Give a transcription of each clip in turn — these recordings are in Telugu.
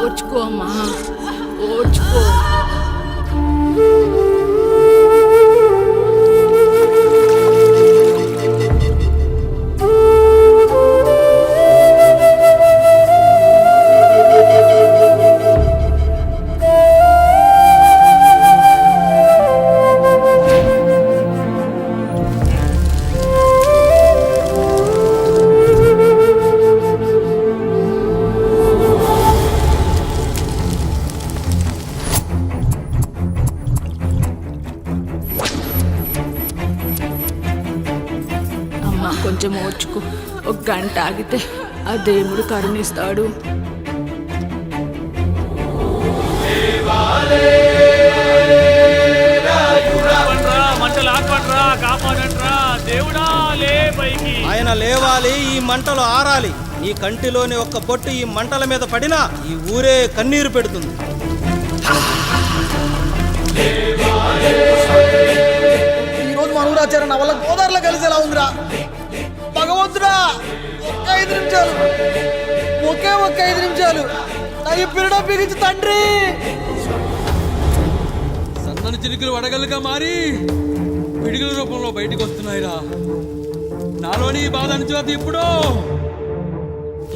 ఓర్చుకో అమ్మా, ఓర్చుకో. కొంచెం ఓర్చుకో, ఒక గంట ఆగితే ఆ దేవుడు కరుణిస్తాడు. ఆయన లేవాలి, ఈ మంటలు ఆరాలి. ఈ కంటిలోని ఒక్క బొట్టు ఈ మంటల మీద పడినా ఈ ఊరే కన్నీరు పెడుతుంది. ఈరోజు మన ఊరాచారం నా వల్ల గోదావరిలో కలిసేలా ఉందిరా. భగవంతుడా, ఒక్క 5 నిమిషాలు, ఒక్క 5 నిమిషాలు నా ఈ పిల్లడం బిగించి తండ్రి. సన్నని చిలుకలు వడగలుగా మారి పిడుగుల రూపంలో బయటకు వస్తున్నాయిరా. నాలోని బాధ అనిచోతి. ఇప్పుడు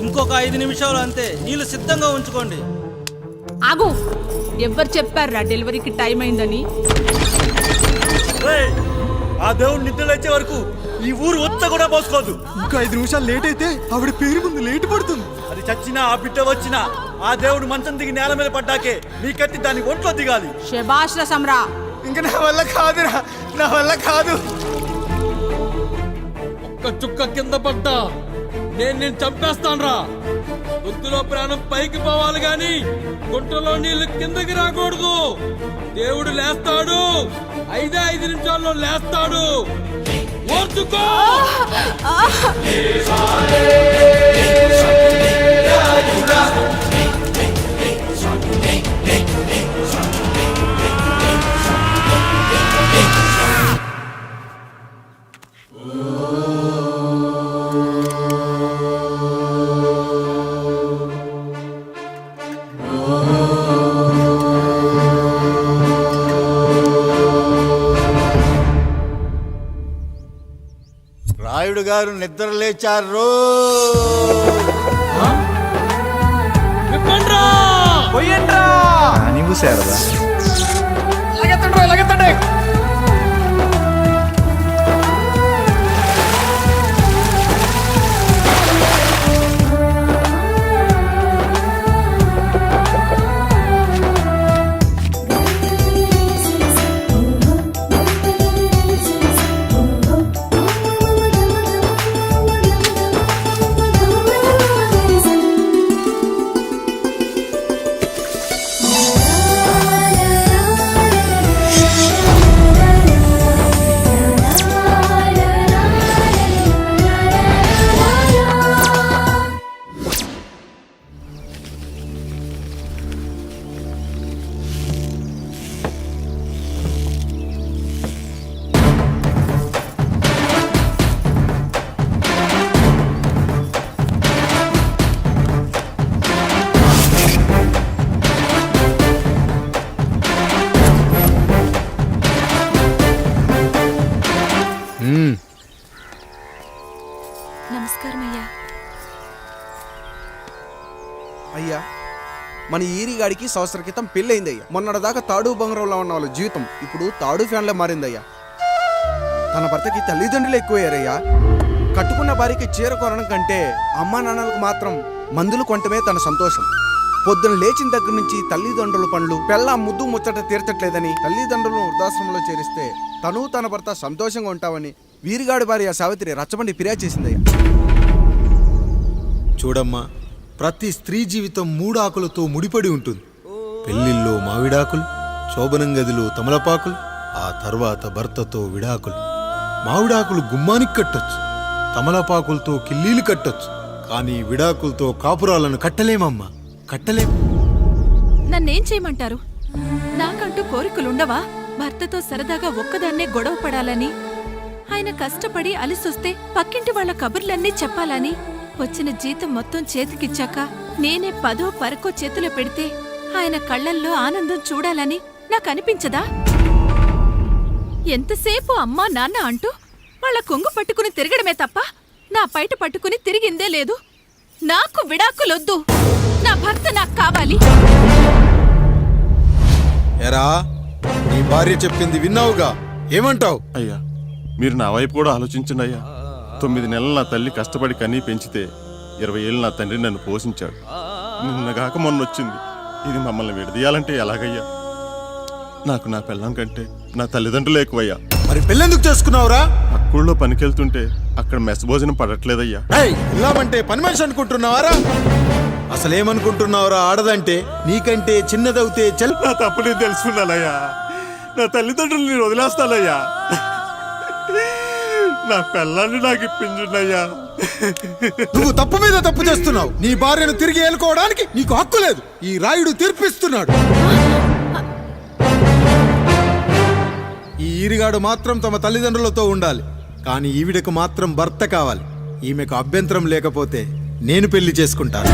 ఇంకొక 5 నిమిషాలు అంతే, నీళ్ళు సిద్ధంగా ఉంచుకోండి. ఆగు, ఎవరు చెప్పారా డెలివరీకి టైం అయిందని? ఆ దేవుడు నిద్ర వచ్చే వరకు ఈ ఊరు ఒత్త కూడా పోసుకోదు. ఇంకా 5 నిమిషాలు లేట్ అయితే ఆవిడ పేరు ముందు లేట్ పడుతుంది. అది చచ్చినా ఆ బిడ్డ వచ్చినా ఆ దేవుడు మంచం దిగి నేల మీద పడ్డాకే నీ కత్తి దాని ఒంట్లో దిగాలి. శభాష్ రా సమ్రా. ఇంకా నా వల్ల కాదురా, నా వల్ల కాదు. ఒక్క చుక్క కింద పడ్డా నేను చంపేస్తానురా. గొంతులో ప్రాణం పైకి పోవాలి గాని గుంటలో నీళ్లు కిందకి రాకూడదు. దేవుడు లేస్తాడు, 5 నిమిషాల్లో లేస్తాడు. ఓర్చుకో. రాయుడు గారు నిద్ర లేచారు. నీవు శారదా అయ్యా, మన ఈరిగాడికి సంవత్సరం క్రితం పెళ్ళయిందయ్యా. మొన్నటిదాకా తాడు బంగారంలో ఉన్న వాళ్ళ జీవితం ఇప్పుడు తాడు ఫ్యాన్లో మారిందయ్యా. తన భర్తకి తల్లిదండ్రులు ఎక్కువయ్యారయ్యా. కట్టుకున్న భార్యకి చీర కొనడం కంటే అమ్మా నాన్నలకు మాత్రం మందులు కొనటమే తన సంతోషం. పొద్దున లేచిన దగ్గర నుంచి తల్లిదండ్రుల పనులు, పెళ్ళ ముద్దు ముచ్చట తీర్చట్లేదని తల్లిదండ్రులను వృద్ధాశ్రమంలో చేరిస్తే తను తన భర్త సంతోషంగా ఉంటామని వీరిగాడి భార్య సావిత్రి రచ్చబండి ఫిర్యాదు చేసిందయ్యా. చూడమ్మా, ప్రతి స్త్రీ జీవితం 3 ఆకులతో ముడిపడి ఉంటుంది. పెళ్లిల్లో మావిడాకులు, శోభనం గదిలో తమలపాకులు, ఆ తర్వాత భర్తతో విడాకులు. మావిడాకులు గుమ్మానికి కట్టొచ్చు, తమలపాకులతో కిల్లీలు కట్టొచ్చు, కానీ విడాకులతో కాపురాలను కట్టలేమమ్మా, కట్టలేం. నన్నేం చేయమంటారు? నాకంటూ కోరికలుండవా? భర్తతో సరదాగా ఒక్కదాన్నే గొడవ పడాలని, ఆయన కష్టపడి అలిసొస్తే పక్కింటి వాళ్ళ కబుర్లన్నీ చెప్పాలని, వచ్చిన జీతం మొత్తం చేతికిచ్చాక నేనే 10వ పరకో చేతిలో పెడితే ఆయన కళ్ళల్లో ఆనందం చూడాలని నాకనిపించదా? ఎంతసేపు అమ్మా నాన్న అంటూ వాళ్ళ కొంగు పట్టుకుని తిరగడమే తప్ప నా పైట పట్టుకుని తిరిగిందే లేదు. నాకు విడాకులొద్దు, నా భర్త నాకు కావాలి. ఎరా నీ భార్య చెప్పింది విన్నావుగా, ఏమంటావు? అయ్యా మీరు నా వైపు కూడా ఆలోచించండి అయ్యా. 9 నెలలు నా తల్లి కష్టపడి కన్నీ పెంచితే 20 ఏళ్ళు నా తండ్రి నన్ను పోషించాడు. నిన్నగాక మొన్న వచ్చింది. ఇది మమ్మల్ని విడదీయాలంటే ఎలాగయ్యా? నాకు నా పిల్లం కంటే నా తల్లిదండ్రులు ఎక్కువయ్యా. మరి పెళ్ళెందుకు చేసుకున్నావురా? అక్కుళ్ళో పనికెళ్తుంటే అక్కడ మెస్ భోజనం పడట్లేదయ్యా. ఇల్లామంటే పని మనిషి అనుకుంటున్నావారా? అసలేమనుకుంటున్నావురా? ఆడదంటే నీకంటే చిన్నదవుతే చెల్. నా తప్పు నేను తెలుసుకున్నానయ్యా. నా తల్లిదండ్రులు నేను వదిలేస్తానయ్యా. నా పిల్లాన్ని నాకు ఇప్పించున్నయ్యా. నువ్వు తప్పు మీద తప్పు చేస్తున్నావు. నీ భార్యను తిరిగి ఏలుకోవడానికి నీకు హక్కు లేదు. ఈ రాయుడు తీర్పిస్తున్నాడు. ఈ ఈరిగాడు మాత్రం తమ తల్లిదండ్రులతో ఉండాలి, కానీ ఈవిడకు మాత్రం భర్త కావాలి. ఈమెకు అభ్యంతరం లేకపోతే నేను పెళ్లి చేసుకుంటాను.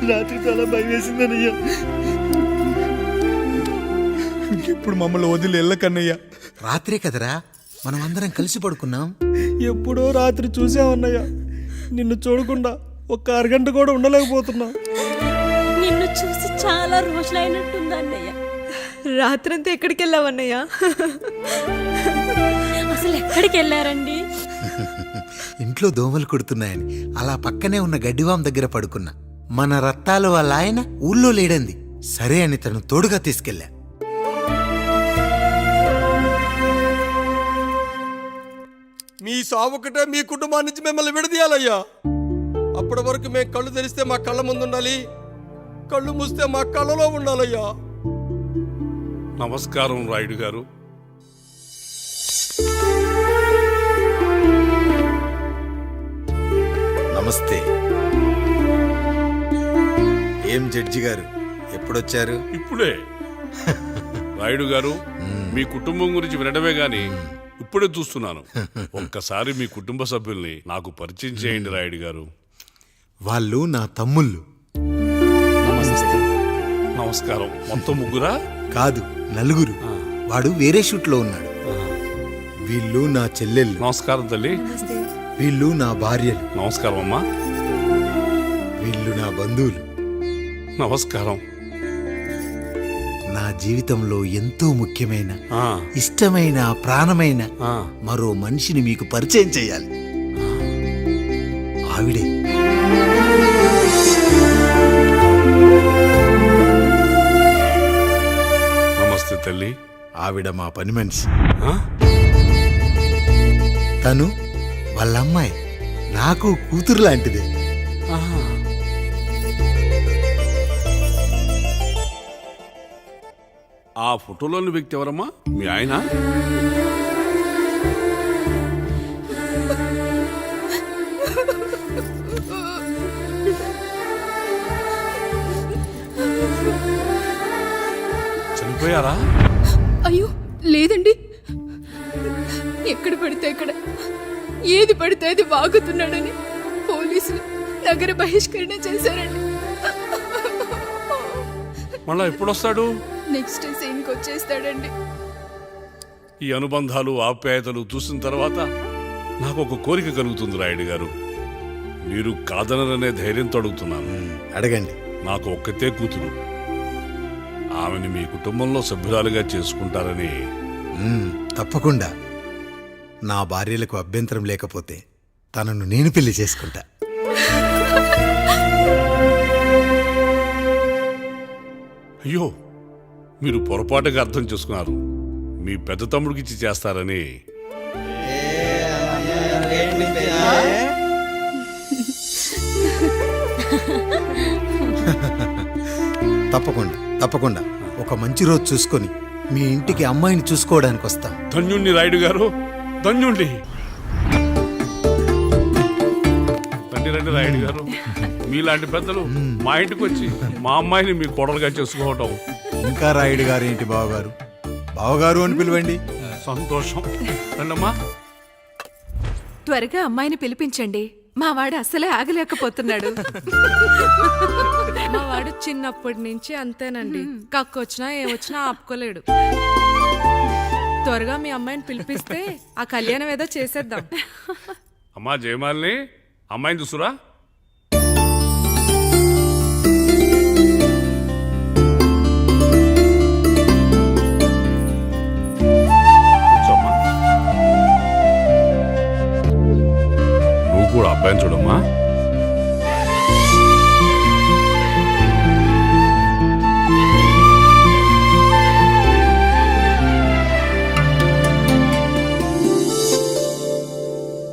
రాత్రి చాలా భయం వేసిందనయ్యా. ఇప్పుడు మమ్మల్ని వదిలి వెళ్ళకన్నయ్యా. రాత్రే కదరా మనం అందరం కలిసి పడుకున్నాం. ఎప్పుడో రాత్రి చూసామన్నయ్య. నిన్ను చూడకుండా ఒక్క అరగంట కూడా ఉండలేకపోతున్నా. నిన్ను చూసి చాలా రోజులైనట్టుంది అన్నయ్య. రాత్రంతా ఎక్కడికి వెళ్ళావన్నయ్యా? అసలు ఎక్కడికి వెళ్ళారండి? ఇంట్లో దోమలు కుడుతున్నాయని అలా పక్కనే ఉన్న గడ్డివాం దగ్గర పడుకున్నా. మన రత్తాలు వాళ్ళ ఆయన ఊళ్ళో లేడంది. సరే అని తను తోడుగా తీసుకెళ్ళా. మీ సావుకటే మీ కుటుంబాన్ని నుంచి మిమ్మల్ని విడదీయాలయ్యా. అప్పటి వరకు మేము కళ్ళు తెరిస్తే మా కళ్ళ ముందు ఉండాలి, కళ్ళు మూస్తే మా కళ్ళలో ఉండాలయ్యా. నమస్కారం రాయుడు గారు. నమస్తే. ఏం జడ్జి గారు ఎప్పుడొచ్చారు? ఇప్పుడే. రాయుడు గారు మీ కుటుంబం గురించి వినడమే గాని ఇప్పుడే చూస్తున్నాను. ఒక్కసారి మీ కుటుంబ సభ్యుల్ని నాకు పరిచయం చేయండి రాయుడు గారు. వాళ్ళు నా తమ్ముళ్ళు. నమస్కారం. మొత్తం ముగ్గురా? కాదు, నలుగురు. వాడు వేరే షూట్లో ఉన్నాడు. వీళ్ళు నా చెల్లెళ్ళు. నమస్కారం తల్లి. వీళ్ళు నా భార్యలు. నమస్కారం అమ్మా. వీళ్ళు నా బంధువులు. నమస్కారం. నా జీవితంలో ఎంతో ముఖ్యమైన, ఇష్టమైన, ప్రాణమైన మరో మనిషిని మీకు పరిచయం చేయాలి. ఆవిడే నమస్తే తల్లి. ఆవిడ మా పని మనిషి. తను వాళ్ళ అమ్మాయి. నాకు కూతురు లాంటిదే. ఆ ఫోటోలోని వ్యక్తి ఎవరమ్మా? మీ ఆయన? చనిపోయారా? అయ్యో లేదండి. ఎక్కడ పడితే అక్కడ, ఏది పడితే అది వాగుతున్నాడని పోలీసులు నగర బహిష్కరణ చేశారండి. మళ్ళా ఎప్పుడొస్తాడు? నెక్స్ట్ సీన్కి వచ్చేస్తాడండి. ఈ అనుబంధాలు, ఆప్యాయతలు చూసిన తర్వాత నాకు ఒక కోరిక కలుగుతుంది రాయుడు గారు. మీరు కాదనరనే ధైర్యంతో అడుగుతున్నాను. అడగండి. నాకు ఒక్కతే కూతురు. ఆమెను మీ కుటుంబంలో సభ్యురాలుగా చేసుకుంటారని. తప్పకుండా. నా భార్యలకు అభ్యంతరం లేకపోతే తనను నేను పెళ్లి చేసుకుంటా. అయ్యో, మీరు పొరపాటుగా అర్థం చేసుకున్నారు. మీ పెద్ద తమ్ముడికి ఇచ్చి చేస్తారని. తప్పకుండా తప్పకుండా ఒక మంచి రోజు చూసుకొని మీ ఇంటికి అమ్మాయిని చూసుకోవడానికి వస్తాం. ధన్యుణ్ణి రాయుడు గారు, ధన్యుణ్ణి. రండి రండి రాయుడు గారు, మీలాంటి పెద్దలు మా ఇంటికి వచ్చి మా అమ్మాయిని మీ కోడలుగా చేసుకోవటం. ఇంకా రాయుడు గారు ఏంటి బావగారు, బావగారు అని పిలవండి. సంతోషం. రండమ్మా. త్వరగా అమ్మాయిని పిలిపించండి, మా వాడు అస్సలే ఆగలేకపోతున్నాడు. మా వాడు చిన్నప్పటి నుంచి అంతేనండి, కక్కొచ్చినా ఏమొచ్చినా ఆపుకోలేడు. త్వరగా మీ అమ్మాయిని పిలిపిస్తే ఆ కళ్యాణం ఏదో చేసేద్దాం. అమ్మా జయమాలిని, అమ్మాయిని చూసురా. కూర్చోమ్మా. నువ్వు కూడా అబ్బాయిని చూడమ్మా.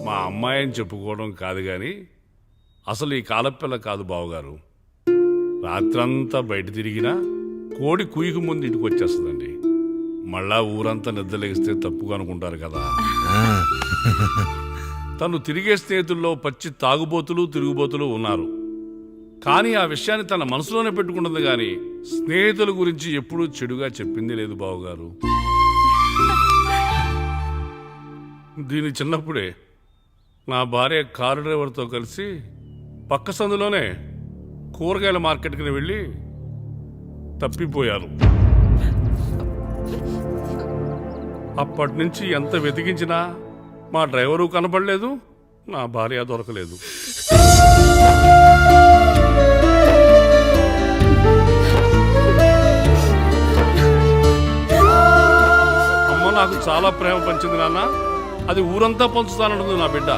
మా అమ్మాయిని చెప్పుకోవడం కాదు కానీ అసలు ఈ కాలపిల్ల కాదు బావగారు. రాత్రంతా బయట తిరిగినా కోడి కుయ్యకు ముందు ఇంటికి వచ్చేస్తుందండి. మళ్ళా ఊరంతా నిద్రలేగిస్తే తప్పుగా అనుకుంటారు కదా. తను తిరిగే స్నేహితుల్లో పచ్చి తాగుబోతులు తిరుగుబోతులు ఉన్నారు. కానీ ఆ విషయాన్ని తన మనసులోనే పెట్టుకుంటుంది కానీ స్నేహితుల గురించి ఎప్పుడూ చెడుగా చెప్పింది లేదు బావగారు. దీని చిన్నప్పుడే నా భార్య కారు డ్రైవర్తో కలిసి పక్క సందులోనే కూరగాయల మార్కెట్కి వెళ్ళి తప్పిపోయారు. అప్పటి నుంచి ఎంత వెతికించినా మా డ్రైవరు కనపడలేదు, నా భార్య దొరకలేదు. అమ్మ నాకు చాలా ప్రేమ పంచింది నాన్న, అది ఊరంతా పంచుతానంటుంది నా బిడ్డ.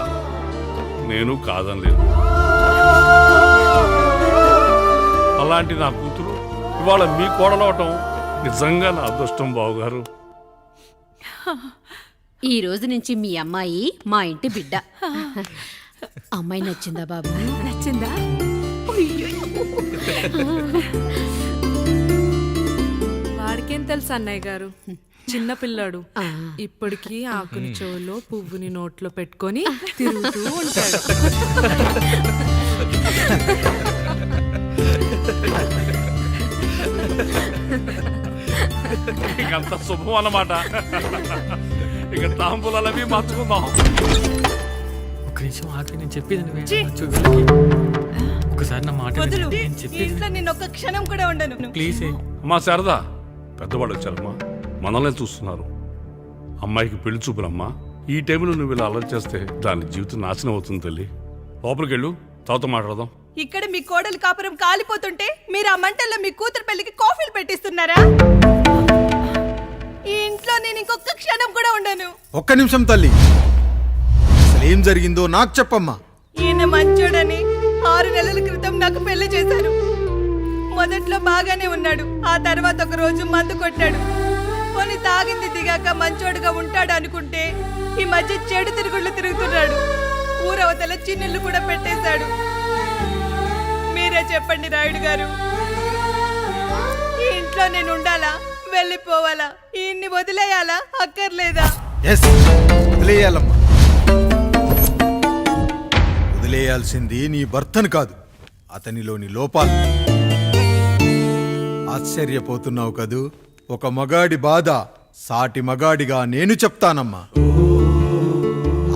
నేను కాదనలేదు. అలాంటి నా కూతురు ఇవాళ మీ కోడలవటం నిజంగా నా అదృష్టం బావగారు. ఈ రోజు నుంచి మీ అమ్మాయి మా ఇంటి బిడ్డ. అమ్మాయి నచ్చిందా బాబు? నచ్చిందా? వాడికేం తెలుసు అన్నయ్య గారు, చిన్న పిల్లాడు. ఇప్పటికీ ఆకుని చెవులో పువ్వుని నోట్లో పెట్టుకొని తిరుగుతూ ఉంటాడు. ఇంకంత శుభం అన్నమాట. ఇక తాంబూలవి మార్చుకుందాం. ఒక నిమిషం ఆగి, నేను చెప్పేది ఒకసారి నా మాట నేను ఒక్క క్షణం కూడా ఉండను. ప్లీజ్. అమ్మా శారదా, పెద్దవాళ్ళు వచ్చారమ్మా, మనల్ని చూస్తున్నారు. అమ్మాయికి పెళ్లి చూపులమ్మా. ఈ టైంలో నువ్వు ఇలా అలర్ట్ చేస్తే దాని జీవితం నాశనం అవుతుంది తల్లి. లోపలికి వెళ్ళు, తాతో మాట్లాడదాం. ఇక్కడ మీ కోడలు కాపురం కాలిపోతుంటే మీరు ఆ మంటల్లో మీ కూతురు పెళ్లికి కాఫీలు పెట్టిస్తున్నారా? ఈ ఇంట్లో నేను ఇంకొక క్షణం కూడా ఉండను. ఒక్క నిమిషం తల్లి, అసలు ఏం జరిగిందో నాకు చెప్పమ్మా. ఈయన మంచోడని 6 నెలల క్రితం నాకు పెళ్లి చేశారు. మొదట్లో బాగానే ఉన్నాడు, ఆ తర్వాత ఒక రోజు మందు కొట్టాడు. పోనీ తాగింది దిగాక మంచోడుగా ఉంటాడు అనుకుంటే ఈ మధ్య చెడు తిరుగుళ్ళు తిరుగుతున్నాడు. ఊరవతల చిన్నుళ్ళు కూడా పెట్టేశాడు. మీరే చెప్పండి రాయుడు గారు, ఈ ఇంట్లో నేను ఉండాలా, వెళ్ళిపోవాలా, ఈయన్ని వదిలేయాలా, అక్కర్లేదా? వదిలేయాలమ్మా. వదిలేయాల్సింది నీ భర్తను కాదు, అతనిలోని లోపాలు. ఆశ్చర్యపోతున్నావు కదూ? ఒక మగాడి బాధ సాటి మగాడిగా నేను చెప్తానమ్మా.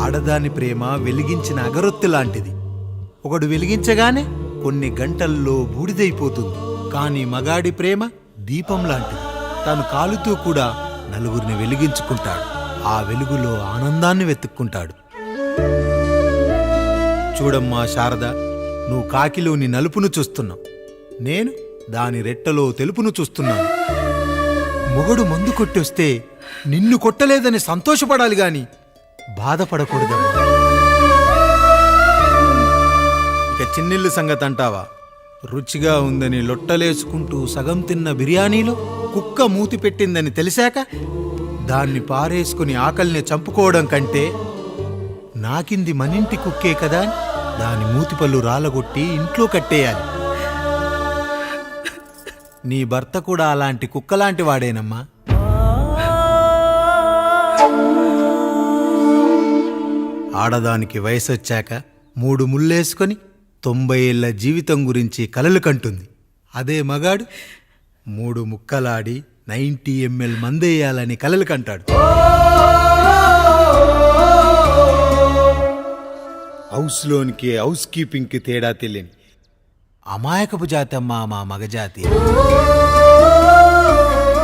ఆడదాని ప్రేమ వెలిగించిన అగరొత్తి లాంటిది. ఒకడు వెలిగించగానే కొన్ని గంటల్లో బూడిదైపోతుంది. కానీ మగాడి ప్రేమ దీపం లాంటిది. తను కాలుతూ కూడా నలుగురిని వెలిగించుకుంటాడు. ఆ వెలుగులో ఆనందాన్ని వెతుక్కుంటాడు. చూడమ్మా శారద, నువ్వు కాకిలోని నలుపును చూస్తున్నావు, నేను దాని రెట్టలో తెలుపును చూస్తున్నాను. మొగడు మందు కొట్టొస్తే నిన్ను కొట్టలేదని సంతోషపడాలి గాని బాధపడకూడదమ్మా. ఇక చిన్నిల్లు సంగతి అంటావా? రుచిగా ఉందని లొట్టలేసుకుంటూ సగం తిన్న బిర్యానీలో కుక్క మూతి పెట్టిందని తెలిసాక దాన్ని పారేసుకుని ఆకలిని చంపుకోవడం కంటే నాకింది మనింటి కుక్కే కదా అని దాని మూతిపళ్ళు రాలగొట్టి ఇంట్లో కట్టేయాలి. నీ భర్త కూడా అలాంటి కుక్కలాంటి వాడేనమ్మా. ఆడదానికి వయసొచ్చాక 3 ముళ్ళేసుకొని 90 ఏళ్ల జీవితం గురించి కలలు కంటుంది. అదే మగాడు 3 ముక్కలాడి 90 ml మందేయాలని కలలు కంటాడు. హౌస్లోనికి హౌస్ కీపింగ్కి తేడా తెలియని అమాయకపు జాతమ్మా మా మగజాతి.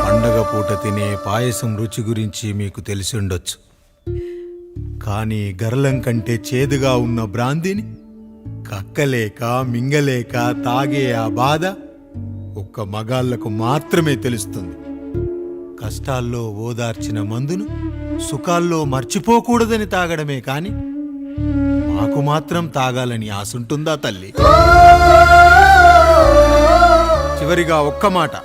పండగ పూట తినే పాయసం రుచి గురించి మీకు తెలిసి ఉండొచ్చు. కానీ గరళం కంటే చేదుగా ఉన్న బ్రాందీని కక్కలేక మింగలేక తాగే ఆ బాధ ఒక్క మగాళ్లకు మాత్రమే తెలుస్తుంది. కష్టాల్లో ఓదార్చిన మందును సుఖాల్లో మర్చిపోకూడదని తాగడమే కాని మాకు మాత్రం తాగాలని ఆశుంటుందా తల్లి? చివరిగా ఒక్క మాట,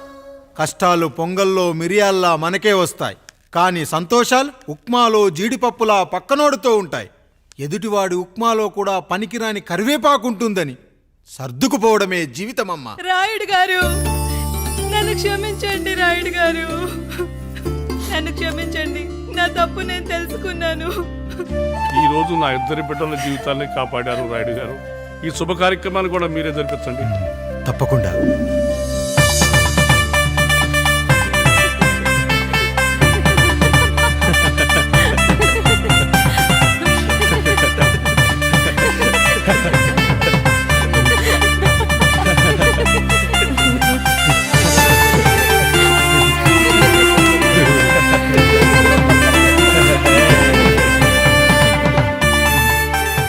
కష్టాలు పొంగల్లో మిరియాల్లా మనకే వస్తాయి, కానీ సంతోషాలు ఉప్మాలో జీడిపప్పులా పక్కనోడుతో ఉంటాయి. ఎదుటివాడి ఉప్మాలో కూడా పనికిరాని కరివేపాకుంటుందని సర్దుకుపోవడమే జీవితమమ్మా. రాయుడు గారు, నన్ను క్షమించండి. రాయుడు గారు, నన్ను క్షమించండి. నా తప్పు నేను తెలుసుకున్నాను. ఈ రోజు నా 2 బిడ్డల జీవితాన్ని కాపాడారు రాయుడు గారు. ఈ శుభ కార్యక్రమాన్ని కూడా మీరే జరిపించండి. తప్పకుండా.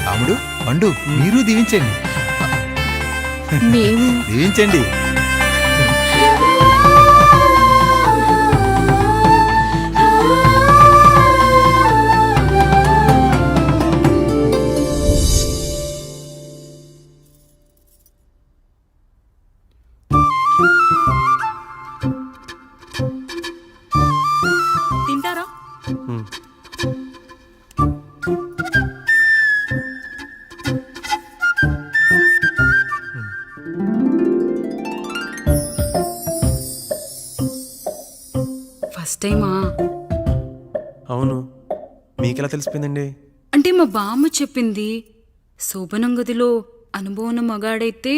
రాముడు, పండు, మీరు దీవించండి. మేము దీవించండి. తింటారా? ఫస్ట్ టైమా? అవును, మీకెలా తెలిసిపోయిందండి? అంటే మా బామ్మ చెప్పింది. శోభనం గదిలో అనుభవం మగాడైతే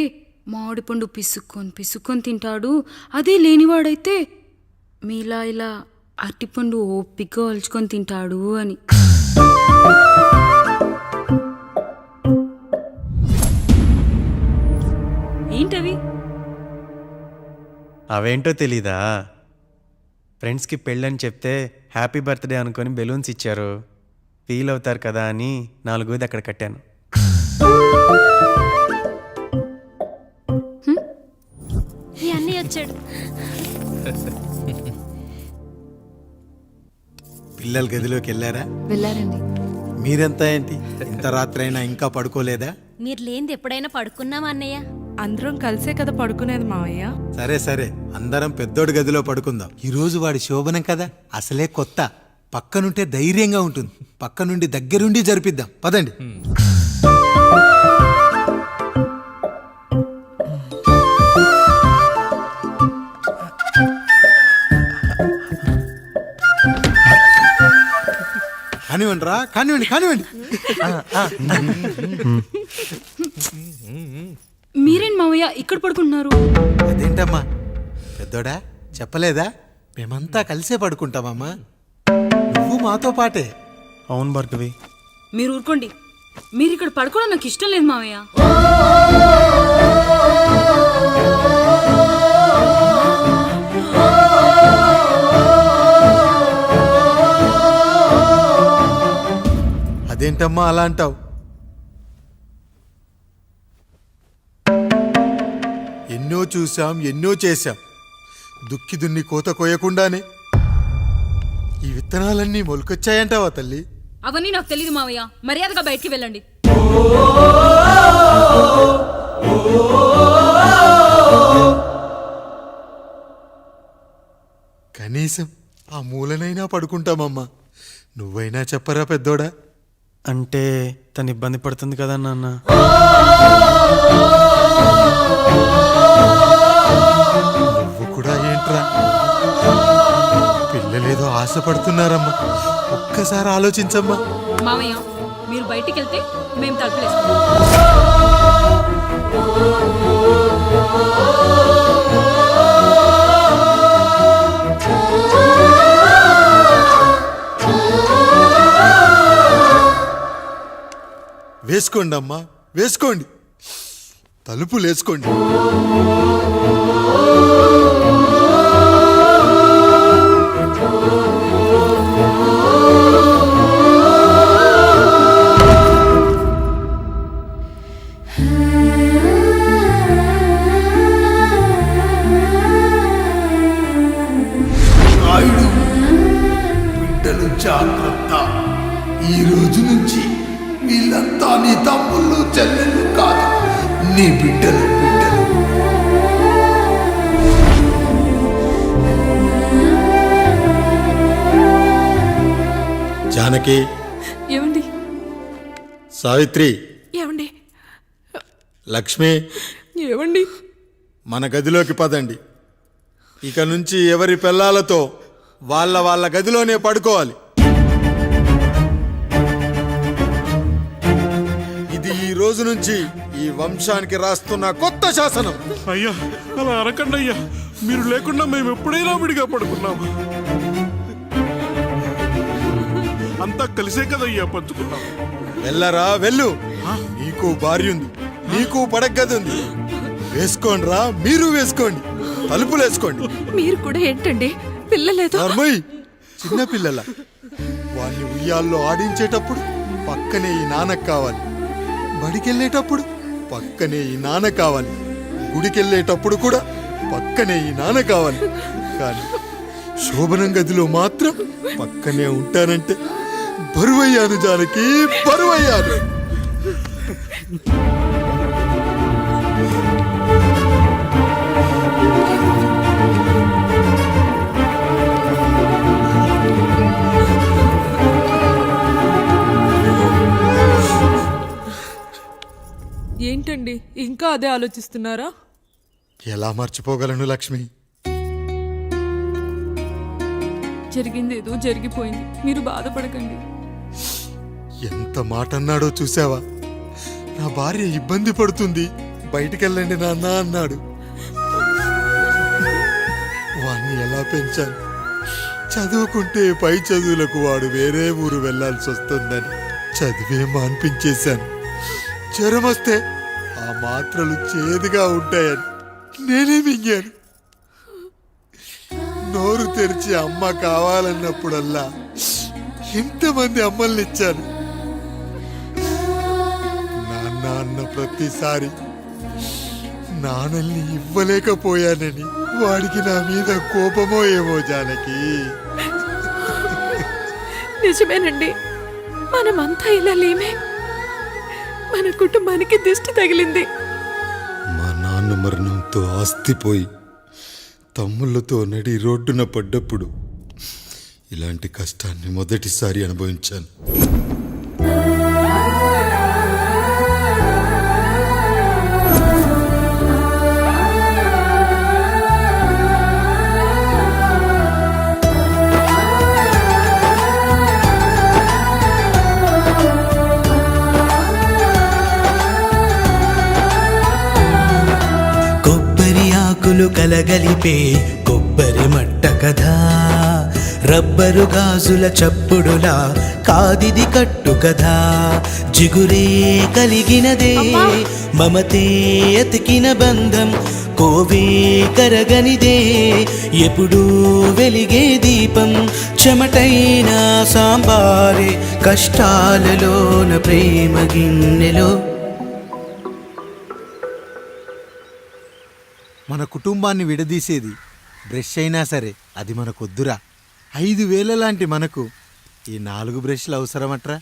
మామిడిపండు పిసుక్కొని తింటాడు, అదే లేనివాడైతే మీలా ఇలా అరటిపండు ఓపిగ్గా ఒలుచుకొని తింటాడు అని. ఏంటవి? అవేంటో తెలీదా? ఫ్రెండ్స్కి పెళ్ళని చెప్తే హ్యాపీ బర్త్డే అనుకొని బెలూన్స్ ఇచ్చారు. ఫీల్ అవుతారు కదా అని 4 అక్కడ కట్టాను. ఈ అన్నీ వచ్చాడు. పిల్లల గదిలోకి వెళ్ళారా? వెళ్ళారండి. మీరెంత ఏంటి ఇంత రాత్రైనా ఇంకా పడుకోలేదా? మీరు లేనిది ఎప్పుడైనా పడుకున్నామా అన్నయ్య? అందరం కలిసే కదా పడుకునేది మావయ్య. సరే సరే, అందరం పెద్దోడి గదిలో పడుకుందాం. ఈరోజు వాడి శోభనం కదా, అసలే కొత్త. పక్కనుంటే ధైర్యంగా ఉంటుంది. పక్క నుండి దగ్గరుండి జరిపిద్దాం. పదండి. కానివ్వండి రా, కానివ్వండి కానివ్వండి. మీరేంటి మావయ్య ఇక్కడ పడుకుంటున్నారు? అదేంటమ్మా పెద్దోడా, చెప్పలేదా? మేమంతా కలిసే పడుకుంటామమ్మా. నువ్వు మాతో పాటే. అవును భార్గవి. మీరు ఊరుకోండి. మీరు ఇక్కడ పడుకోవడం నాకు ఇష్టం లేదు మావయ్య. అదేంటమ్మా అలా అంటావు? ఎన్నో చూశాం, ఎన్నో చేశాం. దుక్కి దున్ని కోత కోయకుండానే ఈ విత్తనాలన్నీ మొలకొచ్చాయంటావా తల్లి? అవన్నీ నాకు తెలియదు మావయ్య, మర్యాదగా బయటికి వెళ్ళండి. కనీసం ఆ మూలనైనా పడుకుంటామమ్మా. నువ్వైనా చెప్పరా పెద్దోడా. అంటే తను ఇబ్బంది పడుతుంది కదా నాన్న. నువ్వు కూడా ఏంట్రా, పిల్లలేదో ఆశపడుతున్నారమ్మా. ఒక్కసారి ఆలోచించమ్మా. మావయ్య మీరు బయటికి వెళ్తే మేము తలుపులేస్తాం. వేసుకోండి అమ్మా, వేసుకోండి, తలుపులు వేసుకోండి. నాయుడు, బిడ్డలు జాగ్రత్త. ఈ రోజు నుంచి వీళ్ళంతా నీ తమ్ముళ్ళు చెల్లెళ్ళు కాదు, నీ బిడ్డలు. జానకి, ఏమండి? సావిత్రి, ఏమండి? లక్ష్మి, ఏమండి? మన గదిలోకి పదండి. ఇక నుంచి ఎవరి పిల్లలతో వాళ్ళ గదిలోనే పడుకోవాలి. ఇది ఈ రోజు నుంచి ఈ వంశానికి రాస్తున్న కొత్త శాసనం. అయ్యా అలా అరకండి అయ్యా, మీరు లేకుండా మేము ఎప్పుడైనా విడిగా పడుకున్నాము. అంతా కలిసే కదయ్యా పంచుకున్నాం. వెళ్ళరా వెళ్ళు, నీకు భార్య ఉంది, నీకు పడగది ఉంది. వేసుకోండి రా, మీరు వేసుకోండి, తలుపులు వేసుకోండి. మీరు కూడా ఏంటండి పిల్లలేదు? చిన్న పిల్లల వాళ్ళని ఉయ్యాల్లో ఆడించేటప్పుడు పక్కనే ఈ నాన్న కావాలి, బడికెళ్ళేటప్పుడు పక్కనే ఈ నాన్న కావాలి, గుడికెళ్ళేటప్పుడు కూడా పక్కనే ఈ నాన్న కావాలి. కానీ శోభనం గదిలో మాత్రం పక్కనే ఉంటానంటే బరువయ్యాను జానకి, బరువయ్యాను. ఏంటండి ఇంకా అదే ఆలోచిస్తున్నారా? ఎలా మర్చిపోగలను లక్ష్మి? జరిగింది ఏదో జరిగిపోయింది, మీరు బాధపడకండి. ఎంత మాట అన్నాడో చూసావా? నా భార్య ఇబ్బంది పడుతుంది, బయటికెళ్ళండి నాన్న అన్నాడు. వాణ్ణి ఎలా పెంచాను? చదువుకుంటే పై చదువులకు వాడు వేరే ఊరు వెళ్లాల్సి వస్తుందని చదివే మాన్పించేశాను. జ్వరం వస్తే ఆ మాత్రలు చేదుగా ఉంటాయని నేనే మింగాను. నోరు తెరిచి అమ్మ కావాలన్నప్పుడల్లా ఎంతమంది అమ్మల్ని ఇచ్చాను. నాన్న అన్న ప్రతిసారి నాన్నల్ని ఇవ్వలేకపోయానని వాడికి నా మీద కోపమో ఏమో జానకి. నిజమేనండి, మనమంతా ఇలా లేమే. మన కుటుంబానికి దిష్టి తగిలింది. మా నాన్న మరణంతో ఆస్తిపోయి తమ్ముళ్ళతో నడి రోడ్డున పడ్డప్పుడు ఇలాంటి కష్టాన్ని మొదటిసారి అనుభవించాను. కలగలిపే కొబ్బరి మట్ట కదా, రబ్బరు గాజుల చప్పుడులా కాదిది కట్టు కదా. జిగురే కలిగినదే మమతే అతికిన బంధం, కోవే కరగనిదే ఎప్పుడూ వెలిగే దీపం. చెమటైన సాంబారే కష్టాలలోన ప్రేమ గిన్నెలో. మన కుటుంబాన్ని విడదీసేది బ్రష్ అయినా సరే అది మనకొద్దురా. 5,000 లాంటి మనకు ఈ 4 బ్రష్లు అవసరమట్రా?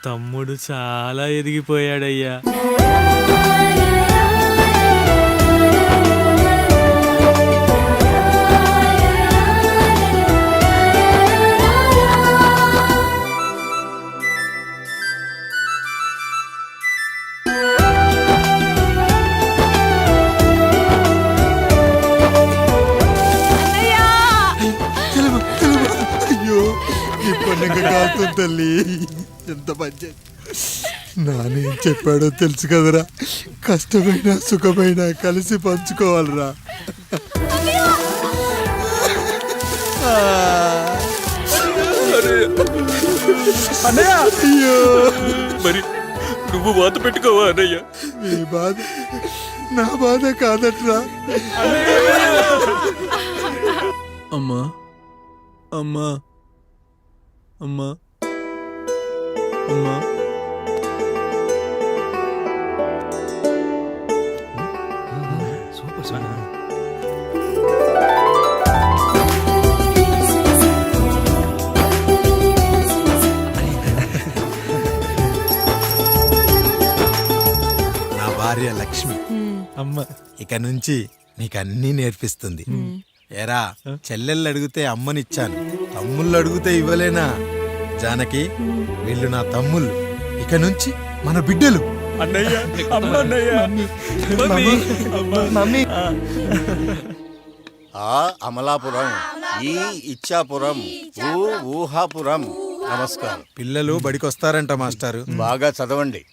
తమ్ముడు చాలా ఎదిగిపోయాడయ్యా. అయ్యో ఈ పండుగ కాదు తల్లి, ఎంత మంచి నానేం చెప్పాడో తెలుసు కదరా, కష్టమైన సుఖమైన కలిసి పంచుకోవాలరా. అయ్యో మరి నువ్వు వాత పెట్టుకోవా అన్నయ్య? మీ బాధ నా బాధ కాదట్రా. అమ్మా అమ్మా అమ్మా అమ్మా నా భార్య లక్ష్మి అమ్మ ఇక నుంచి నీకన్నీ నేర్పిస్తుంది. ఏరా, చెల్లెళ్ళు అడిగితే అమ్మనిచ్చాను, తమ్ముళ్ళు అడిగితే ఇవ్వలేనా? జానకి, వీళ్ళు నా తమ్ముళ్ళు, ఇక నుంచి మన బిడ్డలు. అన్నయ్య అమ్మ అన్నయ్య మమ్మీ ఆ అమలాపురం, ఈ ఇచ్చాపురం, ఊహాపురం. నమస్కారం. పిల్లలు బడికొస్తారంట మాస్టారు. బాగా చదవండి,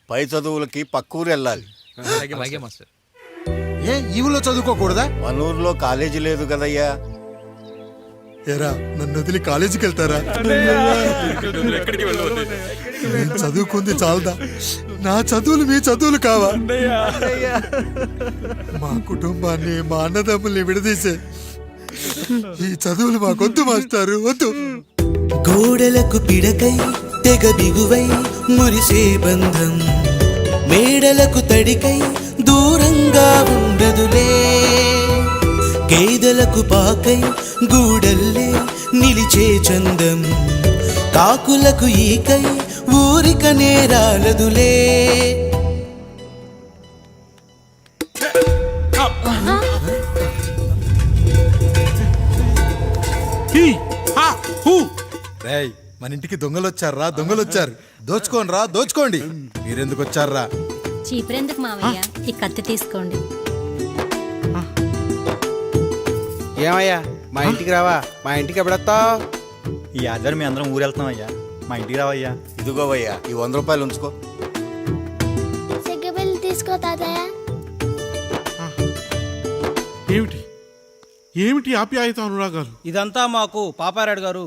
పై చదువులకి పక్కూరు వెళ్ళాలి. ఏ ఈ ఊళ్ళో చదువుకోకూడదా? మన ఊర్లో కాలేజీ లేదు కదయ్యా. ఏరా, నన్ను వదిలి కాలేజీకి వెళ్తారా? నేను చదువుకుంది చాలదా? నా చదువులు మీ చదువులు కావా? మా కుటుంబాన్ని, మా అన్నదమ్ముల్ని విడదీసే ఈ చదువులు మాకొద్దు మాస్టారు, వద్దు. గోడలకు పిడకై తెగ బిగువై మురిసే బంధం, మేడలకు తడికై దూరంగా ఉండదులే. గేదెలకు పాకై గూడల్లే నిలిచే చందం, కాకులకు ఈకై ఊరిక నేరాలదులే. రేయ్, మన ఇంటికి దొంగలొచ్చారా? దొంగలొచ్చారు, దోచుకోండి రా, దోచుకోండి. మీరెందుకు వచ్చారా? చీపురెందుకు మావయ్య, ఈ కత్తి తీసుకోండి. ఏమయ్యా, మా ఇంటికి రావా? మా ఇంటికి ఎప్పుడొస్తావు? ఈ ఆధారం మీ అందరం ఊరు వెళ్తున్నాం అయ్యా, మా ఇంటికి రావయ్యా. ఇదిగోవయ్యా, ఈ 100 రూపాయలు ఉంచుకో. తీసుకో తాతయ్య. ఏమిటి ఏమిటి ఆప్యాయత అనురాగాలు? ఇదంతా మాకు పాపారాయుడు గారు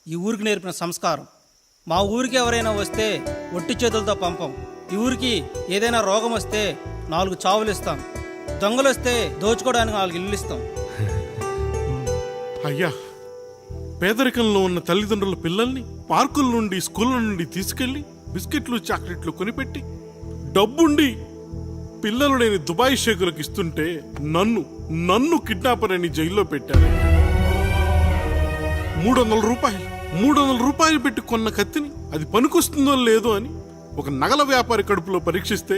ఈ ఊరికి నేర్పిన సంస్కారం. మా ఊరికి ఎవరైనా వస్తే ఒట్టి చేతులతో పంపం. ఈ ఊరికి ఏదైనా రోగం వస్తే 4 చావులు ఇస్తాం. దొంగలు వస్తే దోచుకోవడానికి 4 ఇల్లు ఇస్తాం. అయ్యా, పేదరికంలో ఉన్న తల్లిదండ్రుల పిల్లల్ని పార్కుల నుండి, స్కూళ్ళ నుండి తీసుకెళ్లి బిస్కెట్లు, చాక్లెట్లు కొనిపెట్టి, డబ్బుండి పిల్లలు లేని దుబాయ్ షేకులకు ఇస్తుంటే నన్ను కిడ్నాపర్ అని జైల్లో పెట్టారు. 300 రూపాయలు పెట్టి కొన్న కత్తిని అది పనికొస్తుందో లేదో అని ఒక నగల వ్యాపారి కడుపులో పరీక్షిస్తే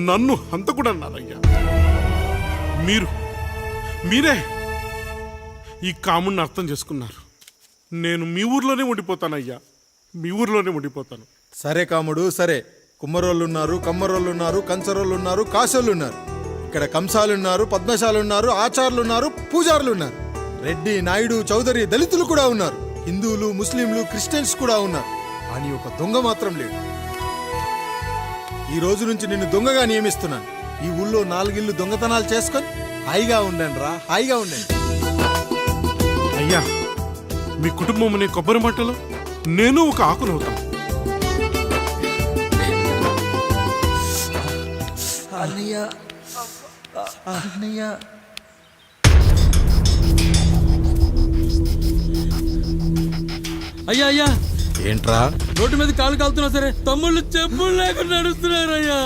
నన్ను హంతకుడన్నారయ్యా. మీరే ఈ కాముడిని అర్థం చేసుకున్నారు. నేను మీ ఊర్లోనే ఉండిపోతానయ్యా, మీ ఊర్లోనే ఉండిపోతాను. సరే కాముడు, సరే. కుమ్మరోళ్ళున్నారు, కమ్మరోళ్ళున్నారు, కంచరోళ్ళున్నారు, కాసోళ్ళున్నారు. ఇక్కడ కంసాలున్నారు, పద్మశాలున్నారు, ఆచార్యులున్నారు, పూజారులున్నారు. రెడ్డి, నాయుడు, చౌదరి, దళితులు కూడా ఉన్నారు. హిందువులు, ముస్లింలు, క్రిస్టియన్స్ కూడా ఉన్నారు. కానీ ఒక దొంగ మాత్రం లేడు. ఈ రోజు నుంచి నిన్ను దొంగగా నియమిస్తున్నాను. ఈ ఊళ్ళో 4 ఇళ్ళు దొంగతనాలు చేసుకొని హాయిగా ఉండండి రా, హాయిగా ఉండండి. అయ్యా, మీ కుటుంబం అనే కొబ్బరి మంటలో నేను ఒక ఆకునవుతాను. అన్నయ్య అన్నయ్య అయ్యా అయ్యా, ఏంట్రా రోడ్డు మీద కాలు కాలుతున్నా సరే తమ్ముళ్ళు చెప్పులు లేకుండా నడుస్తున్నారయ్యా,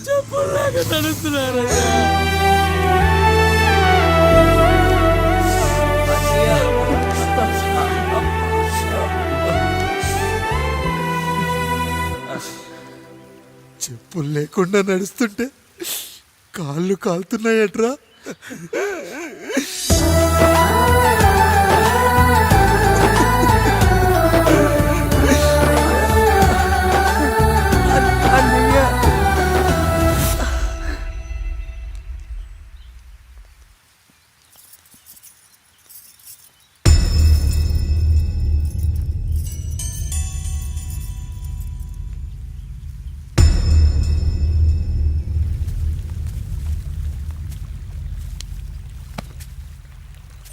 చెప్పులు లేకుండా నడుస్తున్నారయ్యా. చెప్పులు లేకుండా నడుస్తుంటే కాళ్ళు కాలుతున్నాయట్రా.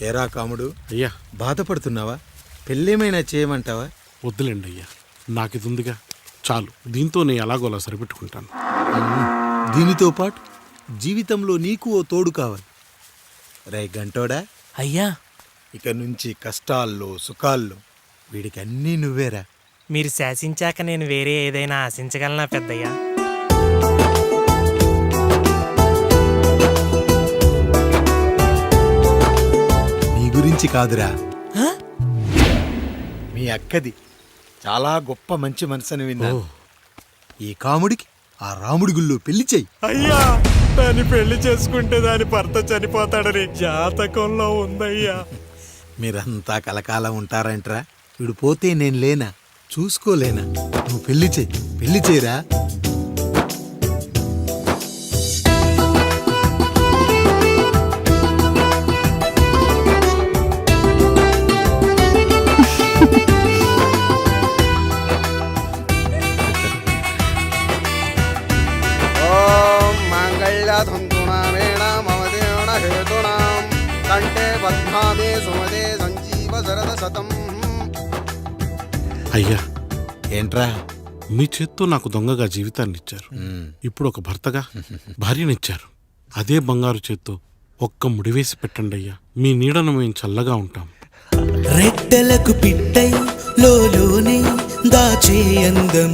ఏరా కాముడు, అయ్యా, బాధపడుతున్నావా? పెళ్ళేమైనా చేయమంటావా? వద్దులేండి అయ్యా, నాకు ఇది ఉందిగా చాలు. దీంతో నేను ఎలాగోలా సరిపెట్టుకుంటాను. దీనితో పాటు జీవితంలో నీకు ఓ తోడు కావాలి. రే గంటోడా, అయ్యా, ఇక నుంచి కష్టాల్లో సుఖాల్లో వీడికి అన్నీ నువ్వేరా. మీరు శాసించాక నేను వేరే ఏదైనా ఆశించగలనా పెద్దయ్యా? నీ గురించి కాదురా, మీ అక్కది చాలా గొప్ప మంచి మనసుని విన్నాను. ఈ కాముడికి ఆ రాముడి గుళ్ళో పెళ్లి చెయ్యి. అయ్యా, దాన్ని పెళ్లి చేసుకుంటే దాని భర్త చనిపోతాడని జాతకంలో ఉందయ్యా. మీరంతా కలకాలం ఉంటారంట్రా. వీడు పోతే నేను లేనా, చూసుకోలేనా? నువ్వు పెళ్లి చెయ్యి, పెళ్లి చేయరా. అయ్యా, ఏంట్రా? మీ చేత్తో నాకు దొంగగా జీవితాన్ని ఇచ్చారు. ఇప్పుడు ఒక భర్తగా భార్యనిచ్చారు. అదే బంగారు చేత్తో ఒక్క ముడివేసి పెట్టండి అయ్యా. మీ నీడను మేము చల్లగా ఉంటాం. రెట్టలకు పిట్టై లోలోనే దాచే అందం,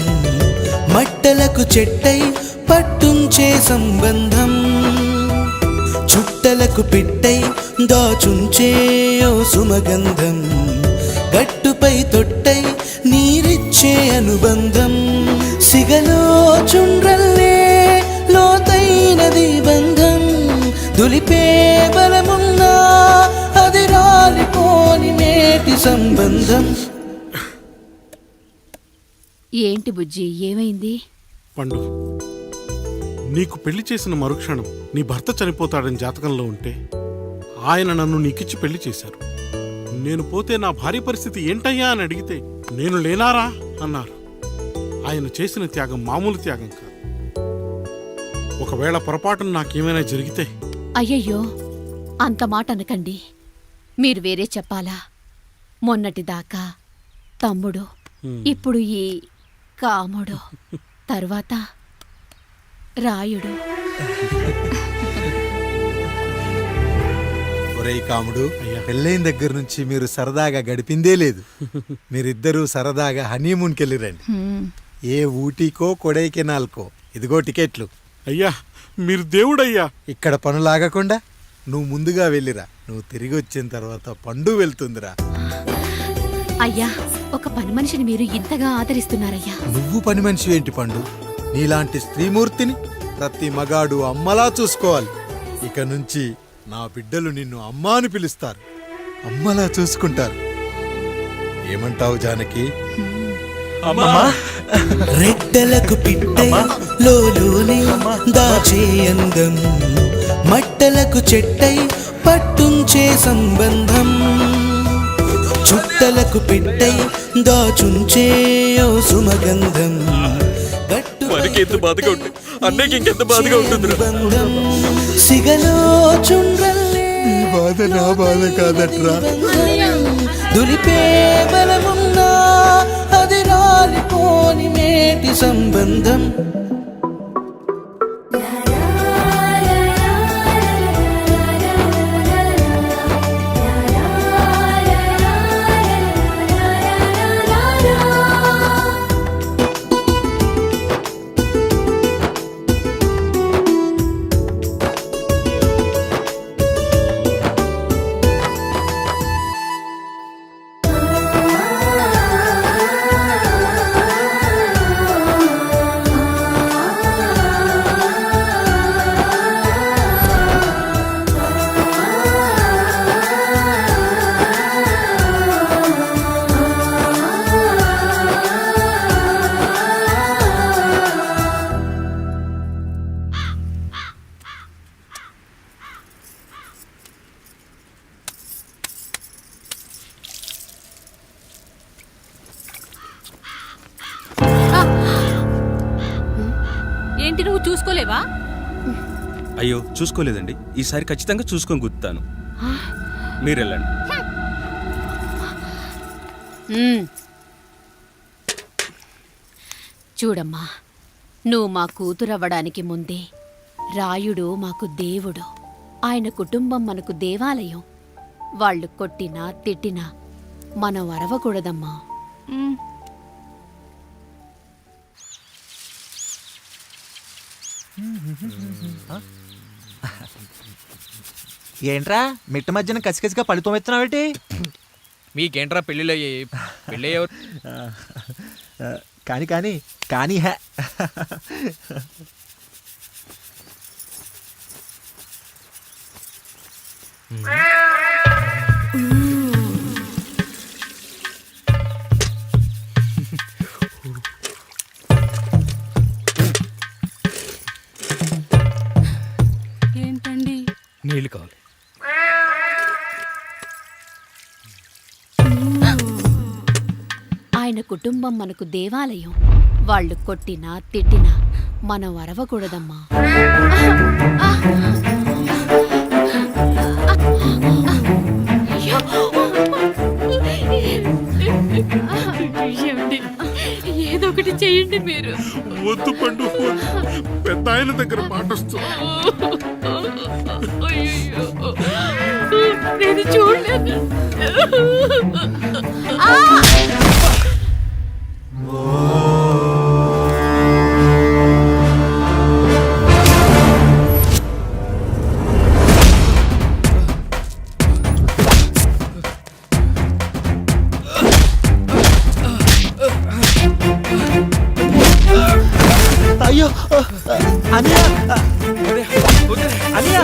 మట్టలకు చెట్టై పట్టుంచే సంబంధం, చుట్టలకు పిట్టై దాచుంచే ఓ సుమగంధం, గట్టుపై తొట్టై నీరిచ్చే అనుబంధం, సిగలో చుండ్రల్లే లోతైనది బంధం, దులిపే బలమున్నా అది రాలిపోని నేటి సంబంధం. ఏంటి బుజ్జి, ఏమైంది? పండు, నీకు పెళ్లి చేసిన మరుక్షణం నీ భర్త చనిపోతాడని జాతకంలో ఉంటే ఆయన నన్ను నీకిచ్చి పెళ్లి చేశారు. నేను పోతే నా భార్య పరిస్థితి ఏంటయ్యా అని అడిగితే నేను లేనారా అన్నారు. ఆయన చేసిన త్యాగం మామూలు త్యాగం కాదు. ఒకవేళ పొరపాటున నాకేమైనా జరిగితే? అయ్యయ్యో, అంత మాట అనకండి. మీరు వేరే చెప్పాలా? మొన్నటిదాకా తమ్ముడు, ఇప్పుడు ఈ కాముడు, తర్వాత రాయుడు. ఒరేయ్ కాముడు, పెళ్ళైన దగ్గర నుంచి మీరు సరదాగా గడిపిందే లేదు. మీరిద్దరూ సరదాగా హనీమూన్కి వెళ్ళిరండి. ఏ ఊటీకో కొడైకెనాల్కో. ఇదిగో టికెట్లు. అయ్యా, మీరు దేవుడయ్యా. ఇక్కడ పనులాగకుండా నువ్వు ముందుగా వెళ్ళిరా. నువ్వు తిరిగి వచ్చిన తర్వాత పండు వెళ్తుందిరా. అయ్యా, ఒక పని మనిషిని మీరు ఇంతగా ఆదరిస్తున్నారయ్యా. నువ్వు పని మనిషి ఏంటి పండు? నీలాంటి స్త్రీమూర్తిని ప్రతి మగాడు అమ్మలా చూసుకోవాలి. ఇక నుంచి నా బిడ్డలు నిన్ను అమ్మా అని పిలుస్తారు, అమ్మలా చూసుకుంటారు. ఏమంటావు జానకి? రెట్టలకు పిట్టై లోలోనే దాచే అందం, మట్టలకు చెట్టై పట్టుంచే సంబంధం, చుట్టలకు పిట్టై దాచుంచే ఓ సుమగంధం, గట్టు మనకి ఎంత బాధగా ఉంటుంది అన్నయ్యకి ఇంకెంత బాధగా ఉంటుంది. సిగలో చుండ్రల్లే ఈ బాధ నా బాధ కాదట్రా. దులిపే బలమున్నా అది రాలిపోని మేటి సంబంధం. ఏంటి నువ్వు చూసుకోలేవా? అయ్యో చూసుకోలేదండి, ఈసారి ఖచ్చితంగా చూసుకొని గుర్తాను. మీరు వెళ్ళండి. చూడమ్మా, నువ్వు మా కూతురవ్వడానికి ముందే రాయుడు మాకు దేవుడు. ఆయన కుటుంబం మనకు దేవాలయం. వాళ్ళు కొట్టినా తిట్టినా మనం అరవకూడదమ్మా. ఏంట్రా మిట్ట మధ్యన కసికసిగా పడిపోమెత్తున్నావేటి? మీకేంట్రా పెళ్ళిళ్ళయ్యి? పెళ్ళి ఎవరు? కానీ కానీ కానీ హే ఏంటండి? నీళ్ళు కావాలి. ఆయన కుటుంబం మనకు దేవాలయం. వాళ్ళు కొట్టినా తిట్టినా మనం అరవకూడదమ్మా. ఏదో ఒకటి చెయ్యండి మీరు. వద్దు పండు, పెద్ద ఆయన దగ్గర మాటొస్తూ నేను చూడలేదు. అయ్యో అనియా అనియా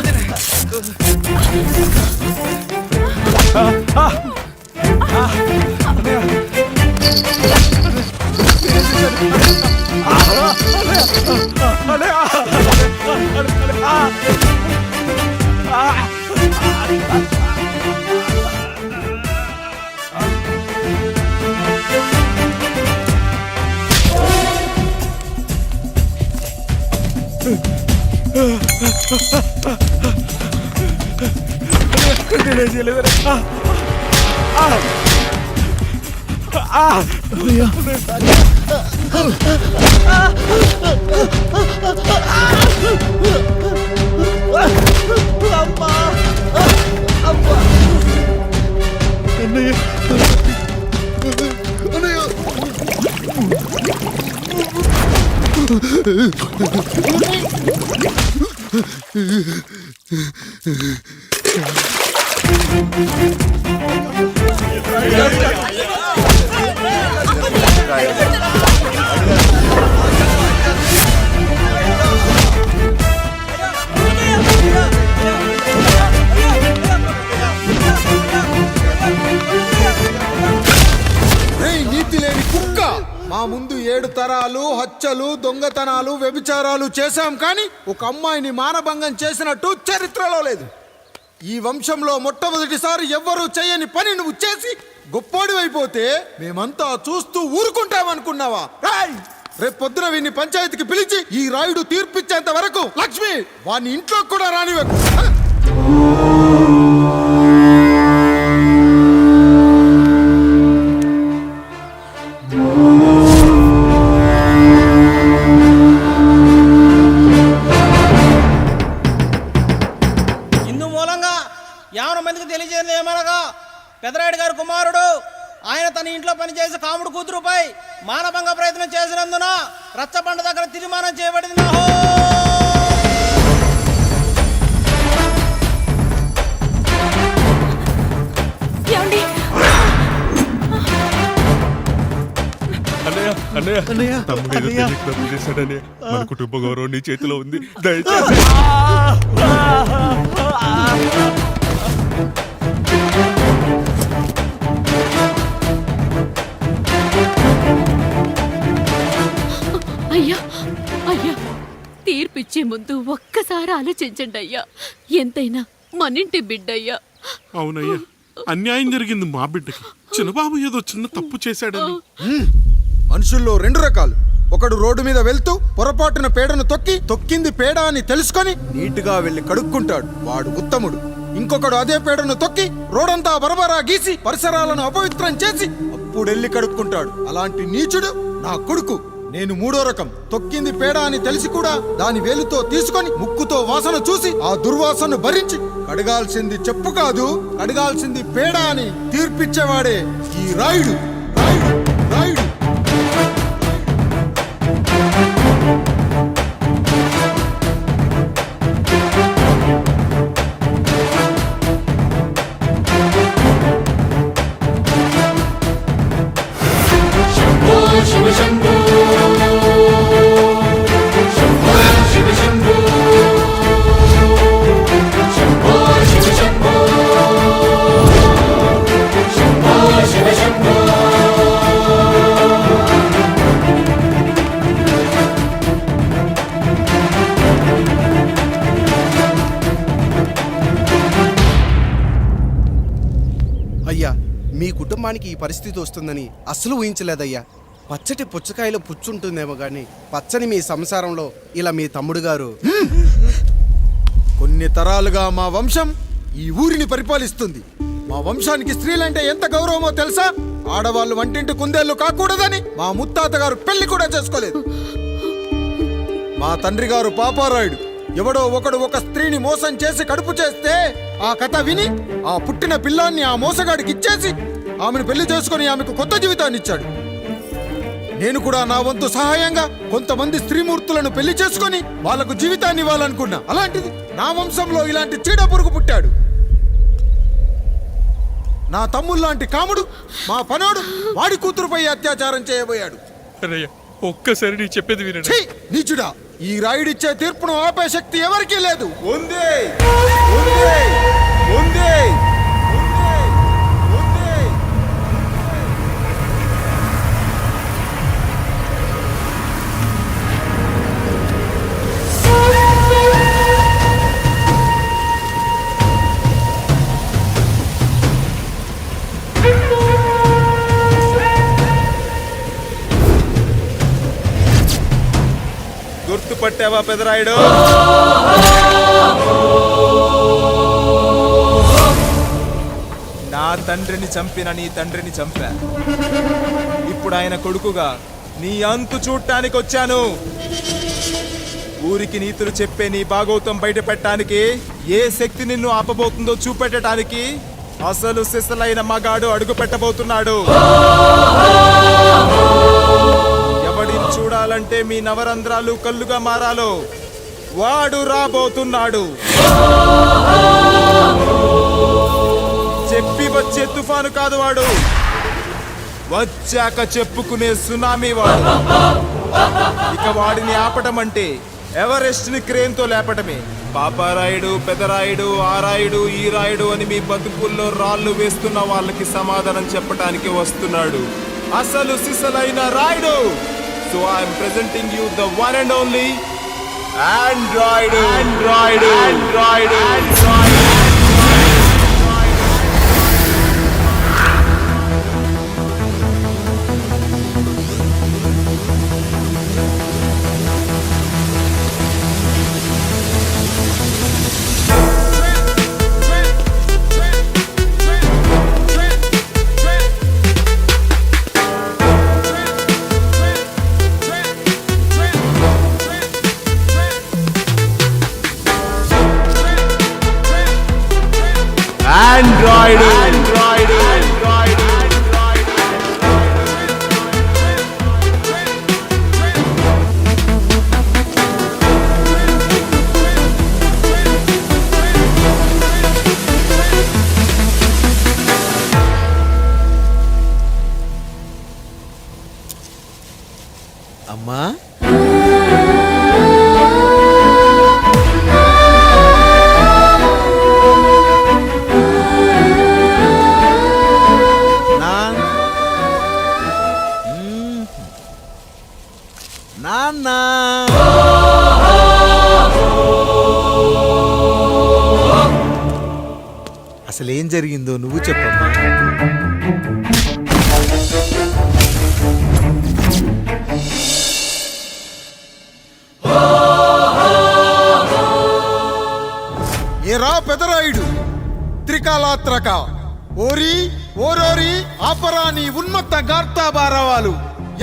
నీతి లేని కుక్క, మా ముందు 7 తరాలు హత్యలు దొంగతనాలు వ్యభిచారాలు చేశాం, కానీ ఒక అమ్మాయిని మానభంగం చేసినట్టు చరిత్రలో లేదు. ఈ వంశంలో మొట్టమొదటిసారి ఎవ్వరూ చేయని పని నువ్వు చేసి గొప్పోడివైపోతే మేమంతా చూస్తూ ఊరుకుంటామనుకున్నావా? రేపు పొద్దున వీడిని పంచాయతీకి పిలిచి ఈ రాయుడు తీర్పిచ్చేంత వరకు లక్ష్మి వాడిని ఇంట్లో కూడా రానివ్వకు. ఇందు మూలంగా 50 మందికి తెలియజేయడం ఏమనగా పెదరాయుడు గారు కుమారుడు ఆయన తన ఇంట్లో పనిచేసే కాముడు కూతురుపై మానభంగ ప్రయత్నం చేసినందున రచ్చబండ దగ్గర తీర్మానం చేయబడింది. తప్పు చేశాడనే మన కుటుంబ గౌరవం నీ చేతిలో ఉంది. దయచేసి అయ్యా అయ్యా, తీర్పిచ్చే ముందు ఒక్కసారి ఆలోచించండి అయ్యా. ఎంతైనా మనింటి బిడ్డయ్యా. అవునయ్యా, అన్యాయం జరిగింది మా బిడ్డకి. చిన్నబాబు ఏదో చిన్న తప్పు చేశాడని. మనుషుల్లో 2 రకాలు. ఒకడు రోడ్డు మీద వెళ్తూ పొరపాటున పేడను తొక్కింది పేడ అని తెలుసుకొని నీటుగా వెళ్లి కడుక్కుంటాడు, వాడు ఉత్తముడు. ఇంకొకడు అదే పేడను తొక్కి రోడంతా బరబరా గీసి పరిసరాలను అపవిత్రం చేసి అప్పుడెళ్ళి కడుక్కుంటాడు. అలాంటి నీచుడు నా కొడుకు. నేను 3వ రకం. తొక్కింది పేడ అని తెలిసి కూడా దాని వేలుతో తీసుకొని ముక్కుతో వాసన చూసి ఆ దుర్వాసనను భరించి కడగాల్సింది చెప్పు కాదు, కడగాల్సింది పేడ అని తీర్పిచ్చేవాడే ఈ రాయుడు. రాయుడు రాయుడు అయ్యా, మీ కుటుంబానికి ఈ పరిస్థితి వస్తుందని అసలు ఊహించలేదయ్యా. పచ్చటి పుచ్చకాయలో పుచ్చుంటుందేమో గాని పచ్చని మీ సంసారంలో ఇలా మీ తమ్ముడు గారు కొన్ని తరాలుగా మా వంశం ఈ ఊరిని పరిపాలిస్తుంది. మా వంశానికి స్త్రీలంటే ఎంత గౌరవమో తెలుసా? ఆడవాళ్ళు వంటింటి కుందేళ్లు కాకూడదని మా ముత్తాత గారు పెళ్లి కూడా చేసుకోలేదు. మా తండ్రి గారు పాపారాయుడు ఎవడో ఒకడు ఒక స్త్రీని మోసం చేసి కడుపు చేస్తే ఆ కథ విని ఆ పుట్టిన పిల్లాన్ని ఆ మోసగాడికి ఇచ్చేసి ఆమెను పెళ్లి చేసుకుని ఆమెకు కొత్త జీవితాన్ని ఇచ్చాడు. నేను కూడా నా వంతు సహాయంగా కొంతమంది స్త్రీమూర్తులను పెళ్లి చేసుకుని వాళ్లకు జీవితాన్ని ఇవ్వాలనుకున్నా. అలాంటిది నా వంశంలో ఇలాంటి చీడ పురుగు పుట్టాడు. నా తమ్ముళ్లాంటి కాముడు మా పనోడు వాడి కూతురుపై అత్యాచారం చేయబోయాడు. ఒక్కసారి నీ చెప్పేది వినండి. నీచుడా, ఈ రాయుడిచ్చే తీర్పును ఆపే శక్తి ఎవరికీ లేదు. గుర్తుపట్టావా పెదరాయుడు? నా తండ్రిని చంపిన నీ తండ్రిని చంపా. ఇప్పుడు ఆయన కొడుకుగా నీ అంతు చూడటానికి వచ్చాను. ఊరికి నీతులు చెప్పే నీ భాగవతం బయట పెట్టడానికి ఏ శక్తి నిన్ను ఆపబోతుందో చూపెట్టడానికి అసలు సిసలైన మగాడు అడుగు పెట్టబోతున్నాడు. ఎవడిని చూడాలంటే మీ నవరంధ్రాలు కళ్ళుగా మారాలో వాడు రాబోతున్నాడు. చెప్పి వచ్చే తుఫాను కాదు వాడు, వచ్చాక చెప్పుకునే సునామీ వాడు. ఇక వాడిని ఆపటం అంటే ఎవరెస్ట్ ని క్రేన్ తో లేపటమే. పాపారాయుడు, పెదరాయుడు, ఆ రాయుడు, ఈ రాయుడు అని మీ బతుకుల్లో రాళ్ళు వేస్తున్న వాళ్ళకి సమాధానం చెప్పడానికి వస్తున్నాడు అసలు సిసలైన Rayudu. So I'm presenting you the one and only Android. Android Android Android Android అమ్మా నాన్న అసలేం జరిగిందో నువ్వు చెప్పమ్మా. ఏరా పెదరాయుడు త్రికాలాత్రక ఓరి ఓరోరి ఆపరాని ఉన్మత్త గార్తాబారవాలు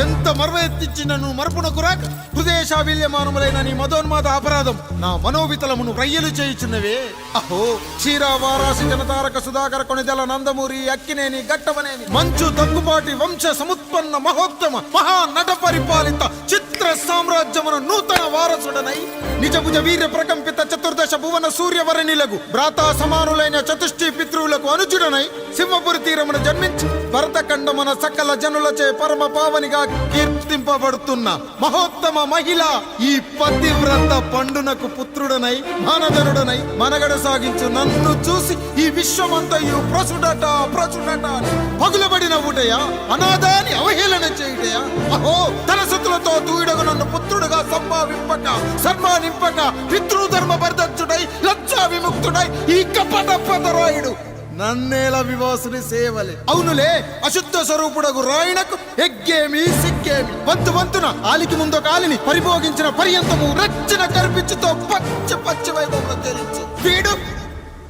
ఎంత మర్వెత్తించిన నువ్వు మరపునకు రాక హృదయశావిల్యమానములైన నీ మదోన్మాద అపరాధం నా మనోవితలమును రయ్యలు చేయుచున్నవే. అహో క్షీరా వారాసి జనతారక సుధాకర కొనిదెల నందమూరి అక్కినేని గట్టవనేని మంచు దగ్గుబాటి వంశ సముత్పన్న మహోత్తమ మహా నట పరిపాలిత చిత్ర సామ్రాజ్యమున నూతన వారసుడనై నిజభుజ వీర్య ప్రకంపిత చతుర్దశ భువన సూర్యవరణిలకు భ్రాతా సమానులైన చతుష్టి పితృవులకు అనుజుడనై సింహపురి తీరమున జన్మించి భరతఖండమున సకల జనులచే పరమ పావనిగా కీర్తింపబడుతున్న మహోత్తమ మహిళ ఈ పతివ్రత పండునకు పుత్రుడనై మానధనుడనై మనగడ సాగించు నన్ను చూసి ఈ విశ్వమంతయు ప్రసుడట అని పగులబడిన ఊటయా అనాథాన్ని అవహేళన చేయుటయా. అహో తన సతులతో తూయుడగు నన్ను పుత్రుడుగా సంభావింపక సన్మానింపక పితృధర్మ పరిదక్షుడై లజ్జా విముక్తుడై ఈ కపట పదరాయుడు నన్నేల వివాసుని సేవలే. అవునులే అశుద్ధ స్వరూపుడగు రాయణకు ఎగ్గేమి సిగ్గేమి వంతు వంతున ఆలికి ముందు కాలిని పరిభోగించిన పర్యంతము రచ్చన కర్పించుతో పచ్చి వైభవంలో తేలించు వీడు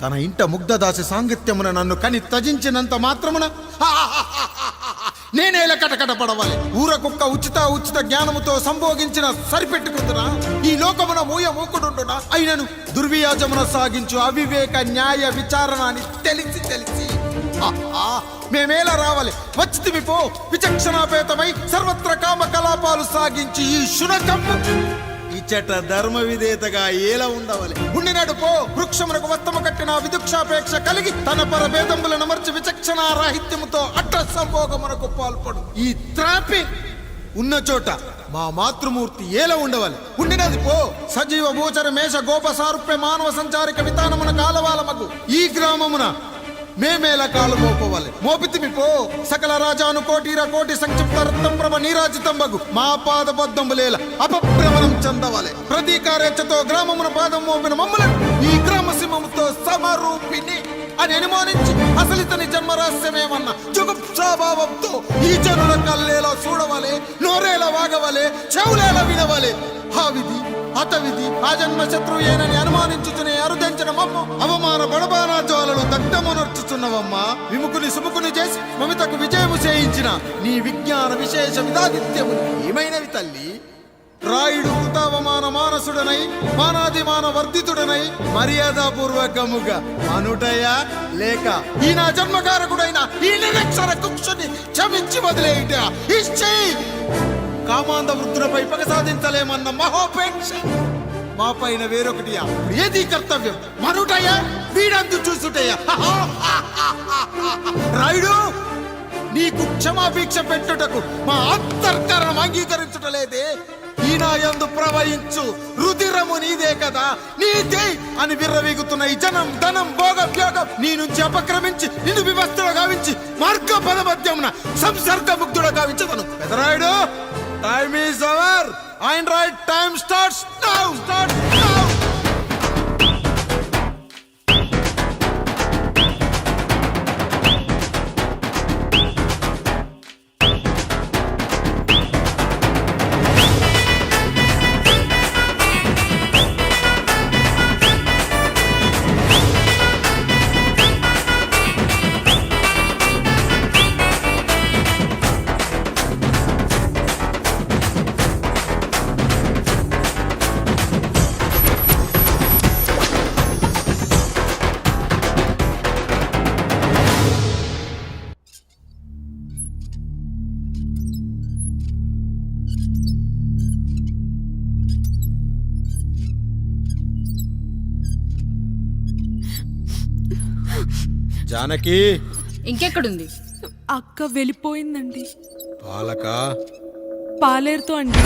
తన ఇంట ముగ్ధదాసి సాంగత్యమున నన్ను కని త్యజించినంత మాత్రమున నేనేలా కటకట పడవాలి. ఊర కుక్క ఉచిత జ్ఞానముతో సంభోగించిన సరిపెట్టుకుంటున్నా ఈ లోకమున మూకుడుంటున్నా అయినను దుర్వ్యాజమున సాగించు అవివేక న్యాయ విచారణ అని తెలిసి మేమేలా రావాలి వచ్చితిమి పో విచక్షణాపేతమై సర్వత్ర కామ కలాపాలు సాగించి ఈ శునకమ్ము ఇచ్చట ధర్మ విధేతగా ఏలా ఉండవాలి ఉండినాడు పో. వృక్షమునకు వత్తము కట్టిన విదుక్షాపేక్ష కలిగి తన పరభేదములను మర్చి విచక్షణ రాహిత్యముతో అట్ట సంభోగమునకు పాల్పడు ఈ త్రాపి ఉన్న చోట మా మాతృమూర్తి ఏలా ఉండవాలి ఉండినది పో. సజీవ భూచర మేష గోప సారూప్య మానవ సంచారిక విధానమున కాలవాలమగు ఈ గ్రామమున మేమేలా కాలు మోపవాలి మోపితిమి పో. సకల రాజాను కోటి సంక్షిప్త రత్నప్రభ నీరాజితంబగు మా పాదబద్ధములేల అపభ్రమణం చెందవాలి. ప్రతీకారేచ్ఛతో గ్రామమున పాదం మోపిన మమ్మలను ఈ గ్రామ సింహముతో సమరూపిణి అని అనుమానించి అసలితని జన్మరహస్యమేమన్నా జుగుప్సాభావంతో ఈ జనుల కల్లేలా చూడవాలి, నోరేలా వాగవాలి, చెవులేలా వినవాలి. ఆ విధి హతవిధి ఆ జన్మ శత్రువు ఏనని అనుమానించుచునే అరుదించిన మమ్మ అవమాన బడబానా జ్వాలలు దగ్ధమునర్చుచున్నవమ్మా. విముకుని సుముకుని చేసి మమితకు విజయము చేయించిన నీ విజ్ఞాన విశేష విధాదిత్యము ఏమైనవి తల్లి. రాయుడు కృతావమాన మానసుడనై మానాదిమాన వర్ధితుడనై మర్యాదాపూర్వకముగా అనుటయా లేక ఈ నా జన్మకారకుడైన ఈ నిరక్షర కుక్షుని క్షమించి వదిలేయుట ఇచ్చి కామాంధ వృద్ధులపై పగ సాధించలేమన్న మహోపేక్ష మా పైన వేరొకటియా ఏది కర్తవ్యం మనుటయా వీడందు చూసుటయా. రాయుడు నీకు క్షమాభిక్ష పెట్టుటకు మా అంతర్కరణం అంగీకరించుటలేదే. ఈనాయందు ప్రవహించు రుధిరము నీదే కదా నీదే అని విర్రవీగుతున్న ఈ జనం ధనం భోగం నీ నుంచి అపక్రమించి నిన్ను వివస్థలో గావించి మార్గ పదమధ్యమున సంసర్గ ముక్తుడు గావించదను. Pedarayudu time is over. Android time starts now. Janaki ఇంకెక్కడుంది? అక్క వెళ్ళిపోయిందండి. పాలక పాలేరుతో అండి.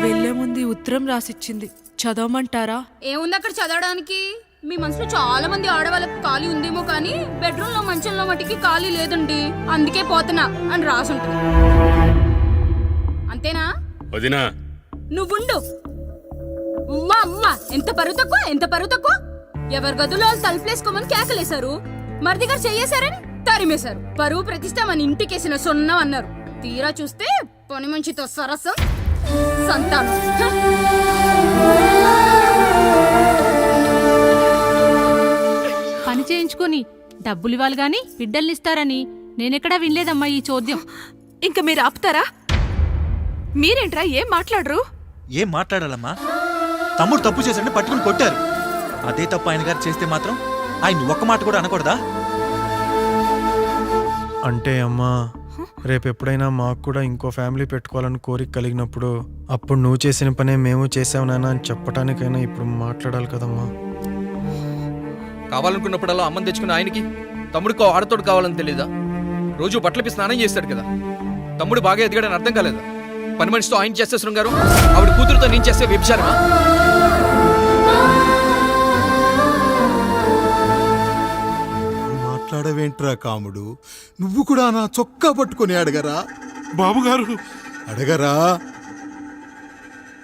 వెళ్లే ముందు ఈ ఉత్తరం రాసిచ్చింది, చదవమంటారా? ఏముంది అక్కడ చదవడానికి? మీ మనసులో చాలా మంది ఆడవాళ్ళకి ఖాళీ ఉందేమో కానీ బెడ్రూమ్ లో మంచంలో మట్టికి ఖాళీ లేదండి, అందుకే పోతున్నా అని రాసుంటుంది. అంతేనా? వదినా నువ్వుండు. ఉమ్మా అమ్మ, ఎంత పరువు తక్కువ. ఎవరి గదులో వాళ్ళు తలుపులేసుకోమని కేకలేశారు, మరిది గారు చెయ్యేశారని తరిమేశారు. పరువు ప్రతిష్ట మన ఇంటికేసిన సొన్నం అన్నారు. తీరా చూస్తే పని మంచితో సరసం, సంతానం. పని చేయించుకొని డబ్బులు ఇవ్వాలి గాని బిడ్డల్నిస్తారని నేనెక్కడా వినలేదమ్మా ఈ చోద్యం. ఇంకా మీరు ఆపుతారా? మీరేంట్రా ఏం మాట్లాడరు? ఏం మాట్లాడాలమ్మా? తమ్ముడు తప్పు చేశాడని పట్టుకుని కొట్టారు. అదే తప్పు ఆయన గారు చేస్తే మాత్రం ఆయన ఒక్క మాట కూడా అనకూడదా? అంటే అమ్మా, రేపు ఎప్పుడైనా మాకు కూడా ఇంకో ఫ్యామిలీ పెట్టుకోవాలని కోరిక కలిగినప్పుడు అప్పుడు నువ్వు చేసిన పనే మేము చేసావు నాన్న అని చెప్పడానికైనా ఇప్పుడు మాట్లాడాలి కదమ్మా. కావాలనుకున్నప్పుడల్లా అమ్మని తెచ్చుకున్న ఆయనకి తమ్ముడికో ఆడతోడు కావాలని తెలీదా? రోజు బట్టలపి స్నానం చేస్తాడు కదా. తమ్ముడు బాగా ఎదిగాడని అర్థం కాలేదా? పని మనిషితో ఆయన చేస్తే శృంగారు, ఆవిడ కూతురుతో నేను చేస్తే వ్యభిచారమా? మాట్లాడవేంట్రా కాముడు? నువ్వు కూడా నా చొక్కా పట్టుకొని అడగరా? బాబుగారు అడగరా?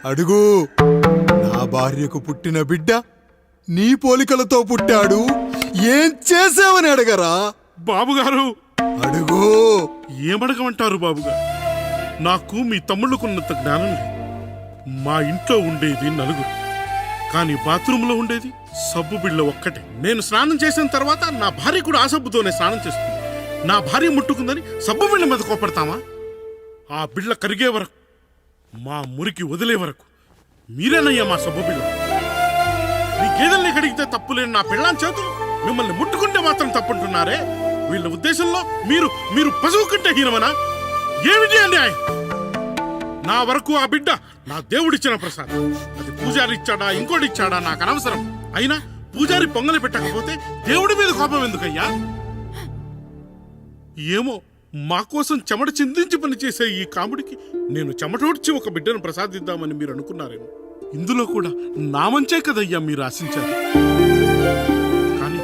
అడుగు. నా భార్యకు పుట్టిన బిడ్డ నీ పోలికలతో పుట్టాడు, ఏం చేసావని అడగరా? బాబుగారు అడుగు. ఏమడగమంటారు బాబుగారు? నాకు మీ తమ్ముళ్ళకున్నంత జ్ఞానం లేదు. మా ఇంట్లో ఉండేది నలుగురు, కానీ బాత్రూంలో ఉండేది సబ్బు బిళ్ళ ఒక్కటే. నేను స్నానం చేసిన తర్వాత నా భార్య కూడా ఆ సబ్బుతోనే స్నానం చేస్తుంది. నా భార్య ముట్టుకుందని సబ్బు బిళ్ళ మీద కోపడతామా? ఆ బిళ్ళ కరిగే వరకు, మా మురికి వదిలే వరకు మీరేనయ్యా మా సబ్బు బిళ్ళ. మీ గేదెల్ని కడిగితే తప్పులేని నా పిల్లాని చేతులు మిమ్మల్ని ముట్టుకుంటే మాత్రం తప్పుంటున్నారే. వీళ్ళ ఉద్దేశంలో మీరు పశువు కంటే హీనమనా? ఏమిటి అన్యాయం? నా వరకు ఆ బిడ్డ నా దేవుడిచ్చిన ప్రసాదం. అది పూజారి ఇచ్చాడా ఇంకోటి ఇచ్చాడా నాకు అనవసరం. అయినా పూజారి పొంగలి పెట్టకపోతే దేవుడి మీద కోపం ఎందుకయ్యా? ఏమో, మా కోసం చెమట చిందించి పనిచేసే ఈ కాముడికి నేను చెమటోడ్చి ఒక బిడ్డను ప్రసాదిద్దామని మీరు అనుకున్నారేమో. ఇందులో కూడా నా మంచే కదయ్యా మీరు ఆశించారు. కానీ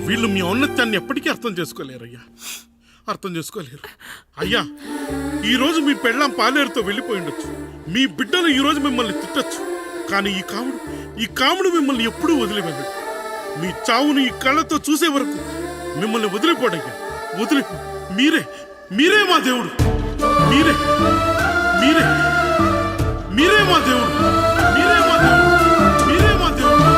వీళ్ళు మీ ఔన్నత్యాన్ని ఎప్పటికీ అర్థం చేసుకోలేరయ్యా, అర్థం చేసుకోలేరు. అయ్యా, ఈరోజు మీ పెళ్ళాం పాలేరుతో వెళ్ళిపోయి ఉండొచ్చు, మీ బిడ్డలు ఈరోజు మిమ్మల్ని తిట్టచ్చు, కానీ ఈ కాముడు మిమ్మల్ని ఎప్పుడూ వదిలి వెళ్ళడు. మీ చావును ఈ కళ్ళతో చూసే వరకు మిమ్మల్ని వదిలిపోడయ్యా, వదిలిపో. మీరే మా దేవుడు, మీరే మా దేవుడు, మీరే మా దేవుడు, మీరే మా దేవుడు.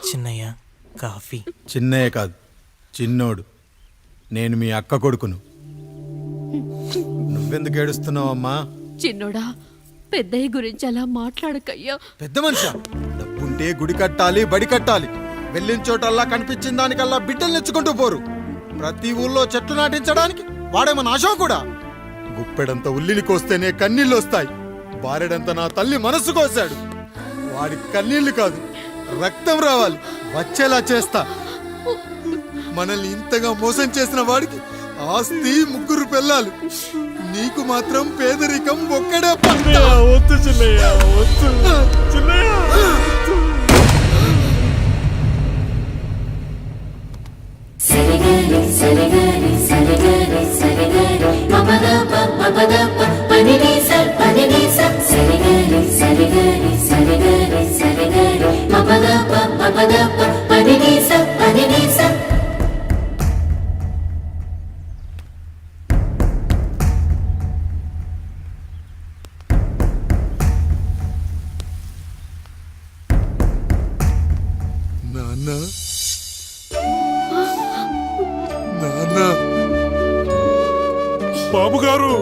చిన్నయ్య కాఫీ. చిన్నయ్య కాదు, చిన్నోడు. నేను మీ అక్క కొడుకును. నువ్వెందుకు ఏడుస్తున్నావమ్మా? చిన్నోడా, పెద్దయ్య గురించి అలా మాట్లాడకయ్యా. పెద్ద మనిషి, డబ్బుంటే గుడి కట్టాలి, బడి కట్టాలి. వెళ్ళిన చోటల్లా కనిపించిన దానికల్లా బిడ్డలు నెచ్చుకుంటూ పోరు. ప్రతి ఊళ్ళో చెట్లు నాటించడానికి వాడేమన్నా అశోకుడా? గుప్పెడంత ఉల్లిని కోస్తేనే కన్నీళ్ళు వస్తాయి. బారెడంత నా తల్లి మనసు కోసాడు. వాడి కన్నీళ్లు కాదు, రక్తం రావాలి, వచ్చేలా చేస్తా. మనల్ని ఇంతగా మోసం చేసిన వాడికి ఆస్తి, 3 పిల్లలు. నీకు మాత్రం పేదరికం ఒక్కడే. వద్దు చిన్నయ్య, వద్దు చిన్నయ్య. బాబుగారు,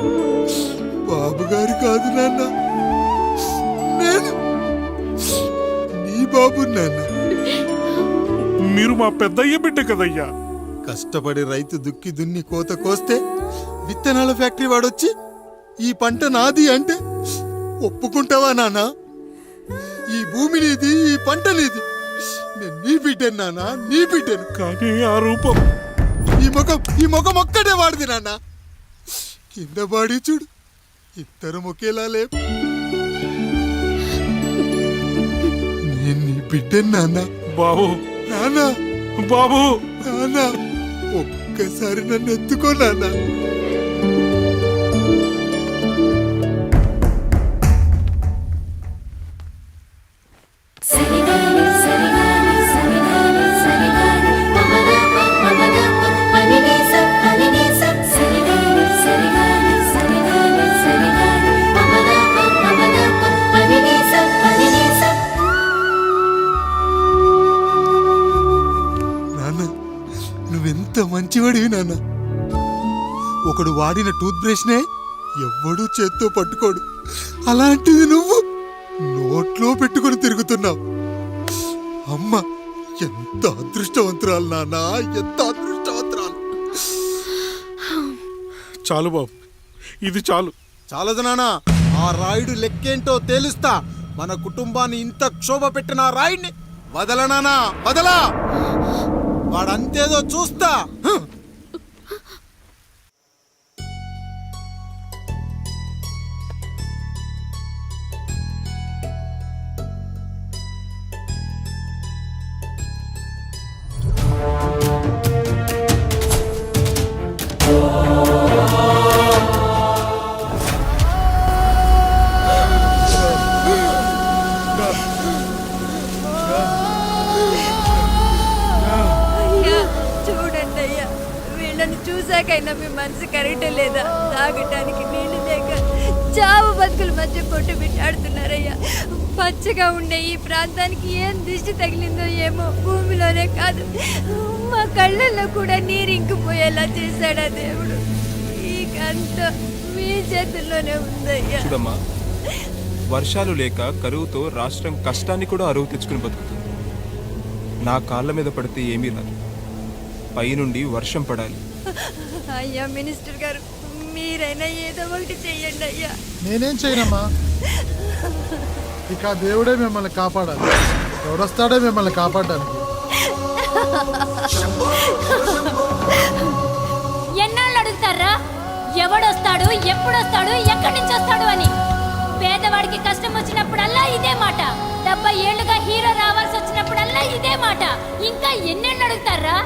బాబుగారు కాదు నాన్న, నేను నీ బాబు నాన్న. మీరు మా పెద్దయ్య బిడ్డ కదయ్యా. కష్టపడి రైతు దుక్కి దున్ని కోత కోస్తే విత్తనాల ఫ్యాక్టరీ వాడొచ్చి ఈ పంట నాది అంటే ఒప్పుకుంటావా నాన్న? ఈ భూమి నీది, ఈ పంట నీది. నేను నీ బిడ్డను నాన్న, నీ బిడ్డను. కానీ ఆ రూపం, ఈ ముఖం ఒక్కటే వాడిది నాన్న. కింద బాడీ చూడు, ఇద్దరం ఒకేలా లేవు. నేను నీ బిడ్డను నాన్న. బాబు, నాన్న, బాబు, నాన్న, ఒక్కసారి నన్ను ఎత్తుకో నాన్న. నువ్వెంత మంచివాడివి నాన్న. ఒకడు వాడిన టూత్ బ్రష్నే ఎవ్వడూ చేత్తో పట్టుకోడు. అలాంటిది నువ్వు నోట్లో పెట్టుకొని తిరుగుతున్నావు. అమ్మ ఎంత అదృష్టవంతురాలు నాన్న, ఎంత అదృష్టవంతురాలు. చాలు బాబు, ఇది చాలు. చాలదు నాన్న, ఆ రాయుడు లెక్కేంటో తేలుస్తా. మన కుటుంబాన్ని ఇంత క్షోభ పెట్టిన ఆ రాయుడిని వదలనానా, వదలా. వాడంతేదో చూస్తా. చూసాకైనా మీ మనసు కరెక్ట్ లేదా? తాగటానికి నీళ్లు లేక చావు బతుకుల మధ్య కొట్టు బిట్టాడుతున్నారయ్యా. పచ్చగా ఉండే ఈ ప్రాంతానికి ఏం దిష్టి తగిలిందో ఏమో. భూమిలోనే కాదు, మా కళ్ళల్లో కూడా నీరు ఇంకిపోయేలా చేశాడా దేవుడు. ఈ కంత మీ చేతుల్లోనే ఉందయ్యా. చూడమ్మా, వర్షాలు లేక కరువుతో రాష్ట్రం కష్టాన్ని కూడా అరువు తెచ్చుకుని బతుకుతుంది. నా కాళ్ళ మీద పడితే ఏమీ రాదు, పైనుండి వర్షం పడాలి. అయ్యా మినిస్టర్ గారు, మీరైనా ఏదో ఒకటి చెయ్యండి అయ్యా. నేనేం చేయనమ్మా, ఇక దేవుడే మిమ్మల్ని కాపాడాలి. ఎవడొస్తాడో మిమ్మల్ని కాపాడడానికి. ఎన్నాళ్ళు అడుగుతారా ఎవడొస్తాడు, ఎప్పుడొస్తాడు, ఎక్కడి నుంచి వస్తాడు అని? పేదవాడికి కష్టం వచ్చినప్పుడల్లా ఇదే మాట. 70 ఏళ్లుగా హీరో రావాల్సి వచ్చినప్పుడల్లా ఇదే మాట. ఇంకా ఎన్నెళ్ళు అడుగుతారా?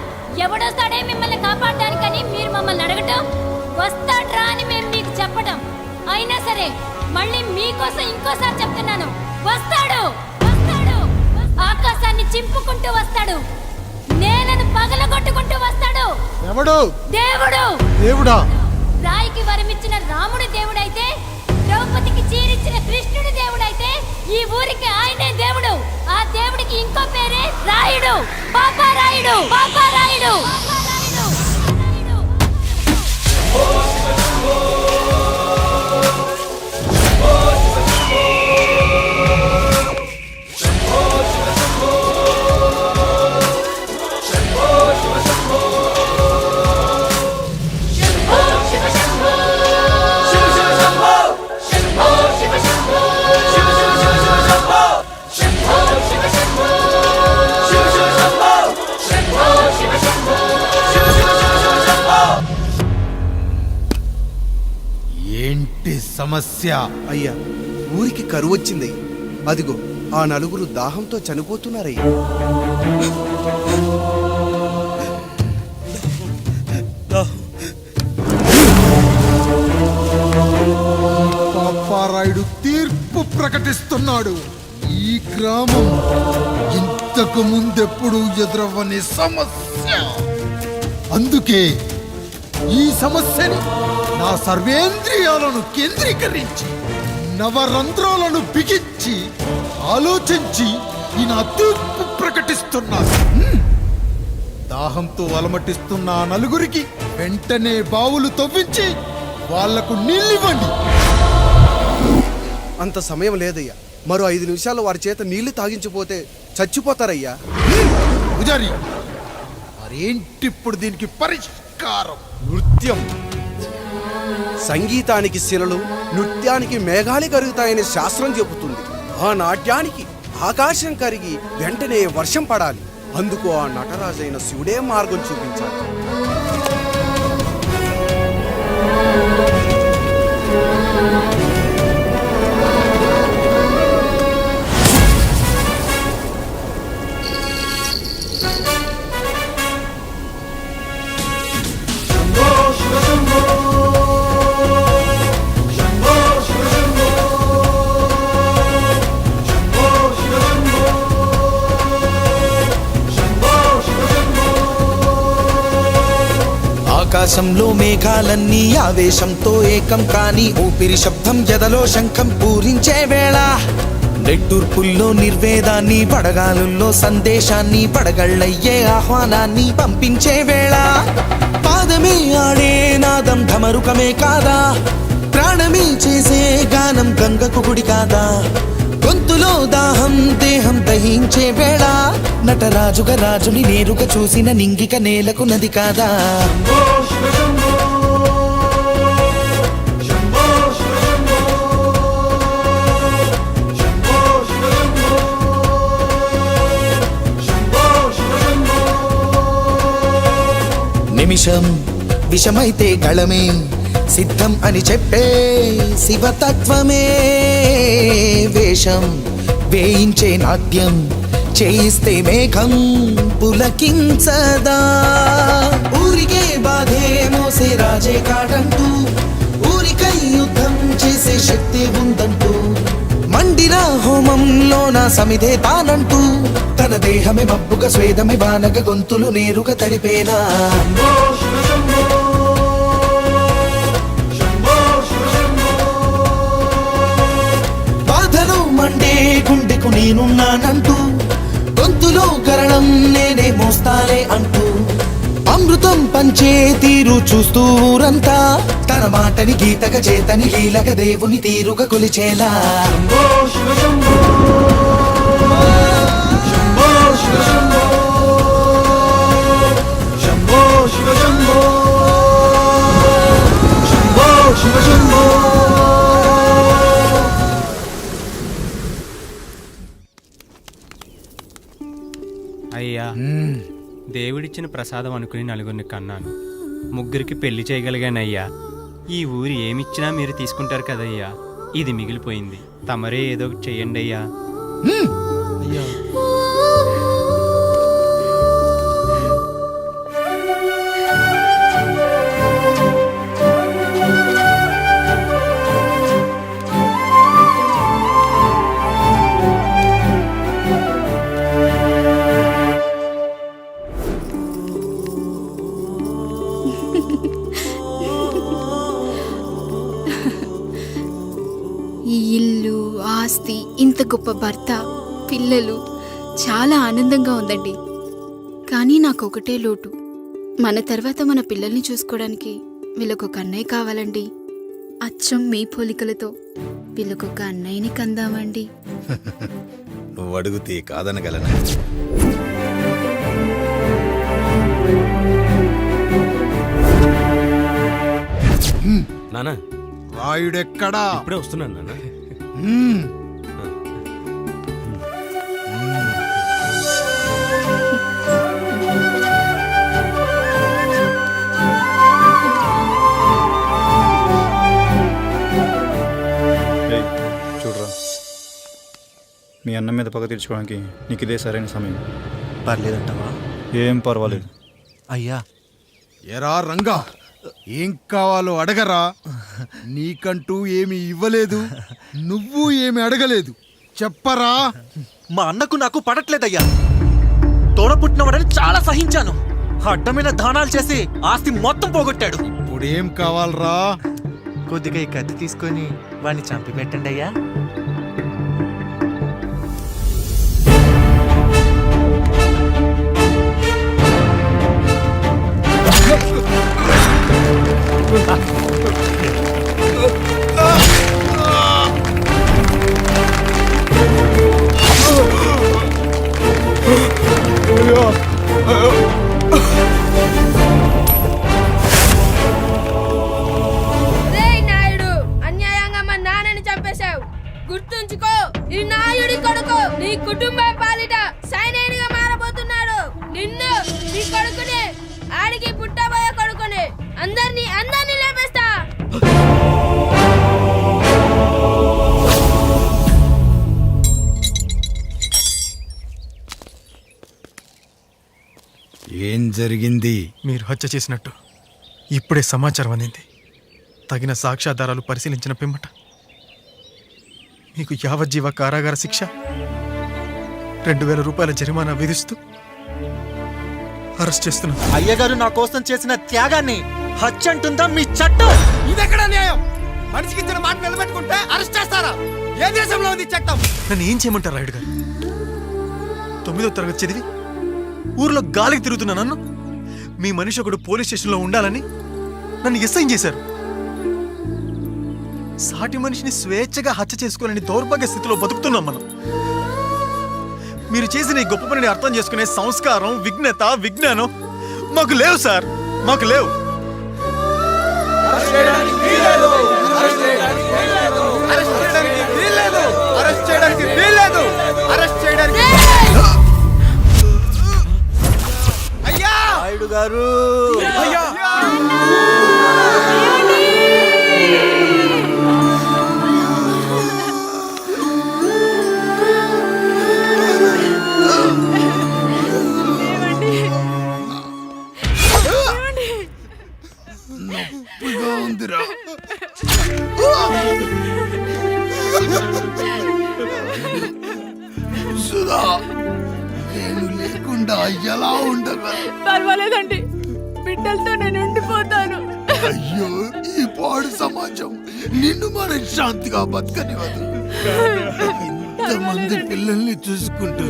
ఎవడొస్తాడే మిమ్మల్ని కాపాడడానికని మీరు మమ్మల్ని అడగటం, వస్తాడ్రా అని మేము మీకు చెప్పటం. అయినా సరే మళ్ళీ మీకోసం ఇంకోసారి చెప్తున్నాను, వస్తాడు, వస్తాడు. ఆకాశాన్ని చింపుకుంటూ వస్తాడు, నేలను పగలగొట్టుకుంటూ వస్తాడు. ఎవడు? దేవుడు. దేవుడా? రాయికి వరమిచ్చిన రాముడు దేవుడైతే, ద్రౌపదికి చీరిచ్చిన కృష్ణుడు దేవుడైతే, ఈ ఊరికి ఆయనే దేవుడు. ఆ దేవుడికి ఇంకో పేరే రాయుడు. పాపా రాయుడు, పాపా రాయుడు. ఏంటి సమస్య? అయ్యా, ఊరికి కరువు వచ్చింది. అదిగో ఆ నలుగురు దాహంతో చనిపోతున్నారయ్యా. పాపారాయుడు తీర్పు ప్రకటిస్తున్నాడు. ఈ గ్రామం ఇంతకు ముందెప్పుడు ఎదురవ్వని సమస్య. అందుకే ఈ సమస్యని నా సర్వేంద్రియాలను కేంద్రీకరించి, నవరంధ్రాలను బిగించి ఆలోచించి ఈ నా తీర్పు ప్రకటిస్తున్నాను. దాహంతో అలమటిస్తున్న ఆ నలుగురికి వెంటనే బావులు తవ్వించి వాళ్లకు నీళ్ళివ్వండి. అంత సమయం లేదయ్యా. మరో 5 నిమిషాలు వారి చేత నీళ్లు తాగించిపోతే చచ్చిపోతారయ్యా. పూజారి, మరి మరేంటిప్పుడు దీనికి పరిష్కారం? నృత్యం. సంగీతానికి శిలలు, నృత్యానికి మేఘాలు కరుగుతాయని శాస్త్రం చెబుతుంది. ఆ నాట్యానికి ఆకాశం కరిగి వెంటనే వర్షం పడాలి. అందుకు ఆ నటరాజైన శివుడే మార్గం చూపించాలి. ఆకాశంలో మేఘాలన్నీ ఆవేశంతో ఏకం కాని ఊపిరి శబ్దం ఎదలో శంఖం పూరించే వేళ, నెట్టూర్పుల్లో నిర్వేదాన్ని, పడగాలుల్లో సందేశాన్ని, పడగళ్ళయ్యే ఆహ్వానాన్ని పంపించే వేళ, పాదమే ఆడే నాదం ఢమరుకమే కాదా, ప్రాణమే చేసే గానం గంగకు గుడి కాదా, గొంతులో దాహం దేహం దహించే వేళ, నటరాజుగా రాజుని నేరుగా చూసిన నింగిక నేలకు నది కాదా. నిమిషం విషమైతే గళమే సిద్ధం అని చెప్పే శివతత్వమే, వేషం వేయించే నాట్యం చేయిస్తే మేఘం పులకించదా, ఊరికే బాధే మోసే రాజే కాడంటూ, ఊరికై యుద్ధం చేసే శక్తి ఉందంటూ, మండిన హోమంలో నా సమిధే తానంటూ, తన దేహమే మబ్బుగా స్వేదమే బానగ గొంతులు నేరుగా తడిపేనా. బాధను మండే గుండెకు నేనున్నానంటూ, గొంతులో గరణం నేనే మోస్తాలే అంటూ, అమృతం పంచే తీరు చూస్తూ ఊరంతా, తన మాటని గీతగా చేతని లీలగా దేవుని తీరుగా కొలిచేలా. అయ్యా, దేవుడిచ్చిన ప్రసాదం అనుకుని నలుగురిని కన్నాను, ముగ్గురికి పెళ్లి చేయగలిగానయ్యా. ఈ ఊరు ఏమిచ్చినా మీరు తీసుకుంటారు కదయ్యా, ఇది మిగిలిపోయింది, తమరే ఏదో ఒకటి చెయ్యండి అయ్యా. ఈ ఇల్లు, ఆస్తి, ఇంత గొప్ప భర్త, పిల్లలు, చాలా ఆనందంగా ఉందండి. కానీ నాకు ఒకటే లోటు, మన తర్వాత మన పిల్లల్ని చూసుకోవడానికి వీళ్ళకొక అన్నయ్య కావాలండి. అచ్చం మీ పోలికలతో వీళ్ళకొక అన్నయ్యని కందామండి. నువ్వు అడిగితే కాదనగలనా? నానా, రాయుడెక్కడా? ఇప్పుడే వస్తున్నాను నాన్న. చూడరా, మీ అన్న మీద పగ తీర్చుకోవడానికి నీకు ఇదే సరైన సమయం. పర్లేదంటావా? ఏం పర్వాలేదు. అయ్యా. ఎరా రంగా, ఏం కావాలో అడగరా. నీకంటూ ఏమి ఇవ్వలేదు, నువ్వు ఏమి అడగలేదు, చెప్పరా. మా అన్నకు నాకు పడట్లేదయ్యా. తోడ పుట్టినవాడని చాలా సహించాను, అడ్డమైన దానాలు చేసి ఆస్తి మొత్తం పోగొట్టాడు. ఇప్పుడేం కావాలరా? కొద్దిగా ఈ కత్తి తీసుకొని వాడిని చంపి పెట్టండి అయ్యా. అయ్యా జరిగింది? మీరు హత్య చేసినట్టు ఇప్పుడే సమాచారం అందింది. తగిన సాక్ష్యాధారాలు పరిశీలించిన పిమ్మట మీకు యావజ్జీవ కారాగార శిక్ష, 2000 రూపాయల జరిమానా విధిస్తూ అరెస్ట్ చేస్తున్నాను. అయ్యగారు నా కోసం చేసిన త్యాగాన్ని హత్య అంటుందా మీ చట్టం? ఇదెక్కడ న్యాయం? మనిషికి ఇచ్చిన మాట నిలబెట్టుకుంటే అరెస్ట్ చేస్తారా? ఏ దేశంలో ఉంది చట్టం? నన్ను ఏం చేయమంటారు రాయుడు గారు? 9వ తరగతి చదివి ఊర్లో గాలికి తిరుగుతున్న నన్ను మీ మనిషి ఒకడు పోలీస్ స్టేషన్లో ఉండాలని నన్ను ఎస్ఐన్ చేశారు. సాటి మనిషిని స్వేచ్ఛగా హత్య చేసుకోవాలని దౌర్భాగ్య స్థితిలో బతుకుతున్నాం మనం. మీరు చేసిన ఈ గొప్ప పనిని అర్థం చేసుకునే సంస్కారం, విఘ్నత, విజ్ఞానం మాకు లేవు సార్, మాకు లేవు. నాయుడు గారు నొప్పిగా ఉందిరా. సుధా, నేను లేకుండా ఎలా ఉండగా? పర్వాలేదండి, బిడ్డలతో నేను ఉండిపోతాను. అయ్యో, ఈ పాడు సమాజం నిన్ను మనశ్శాంతిగా బతకనివ్వదు. ఇంతమంది పిల్లల్ని చూసుకుంటూ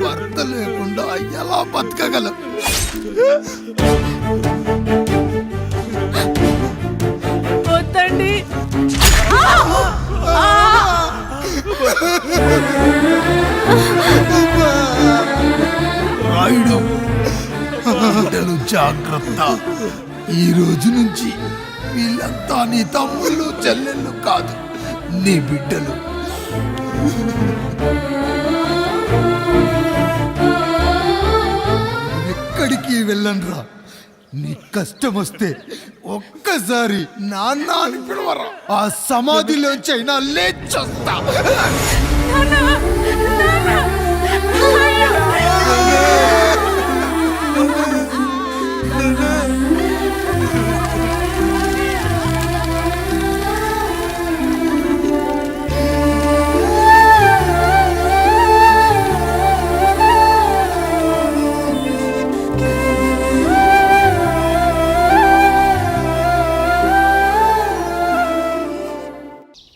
భర్త లేకుండా ఎలా బతకగలం? వద్దండి. రాయుడు, బిడ్డలు జాగ్రత్త. ఈ రోజు నుంచి వీళ్ళంతా నీ తమ్ముళ్ళు చెల్లెళ్ళు కాదు, నీ బిడ్డలు. ఎక్కడికి వెళ్ళనరా. నీ కష్టం వస్తే ఒక్కసారి నాన్న అని పిలవరా. ఆ సమాధిలోంచి అయినా లేచొస్తా.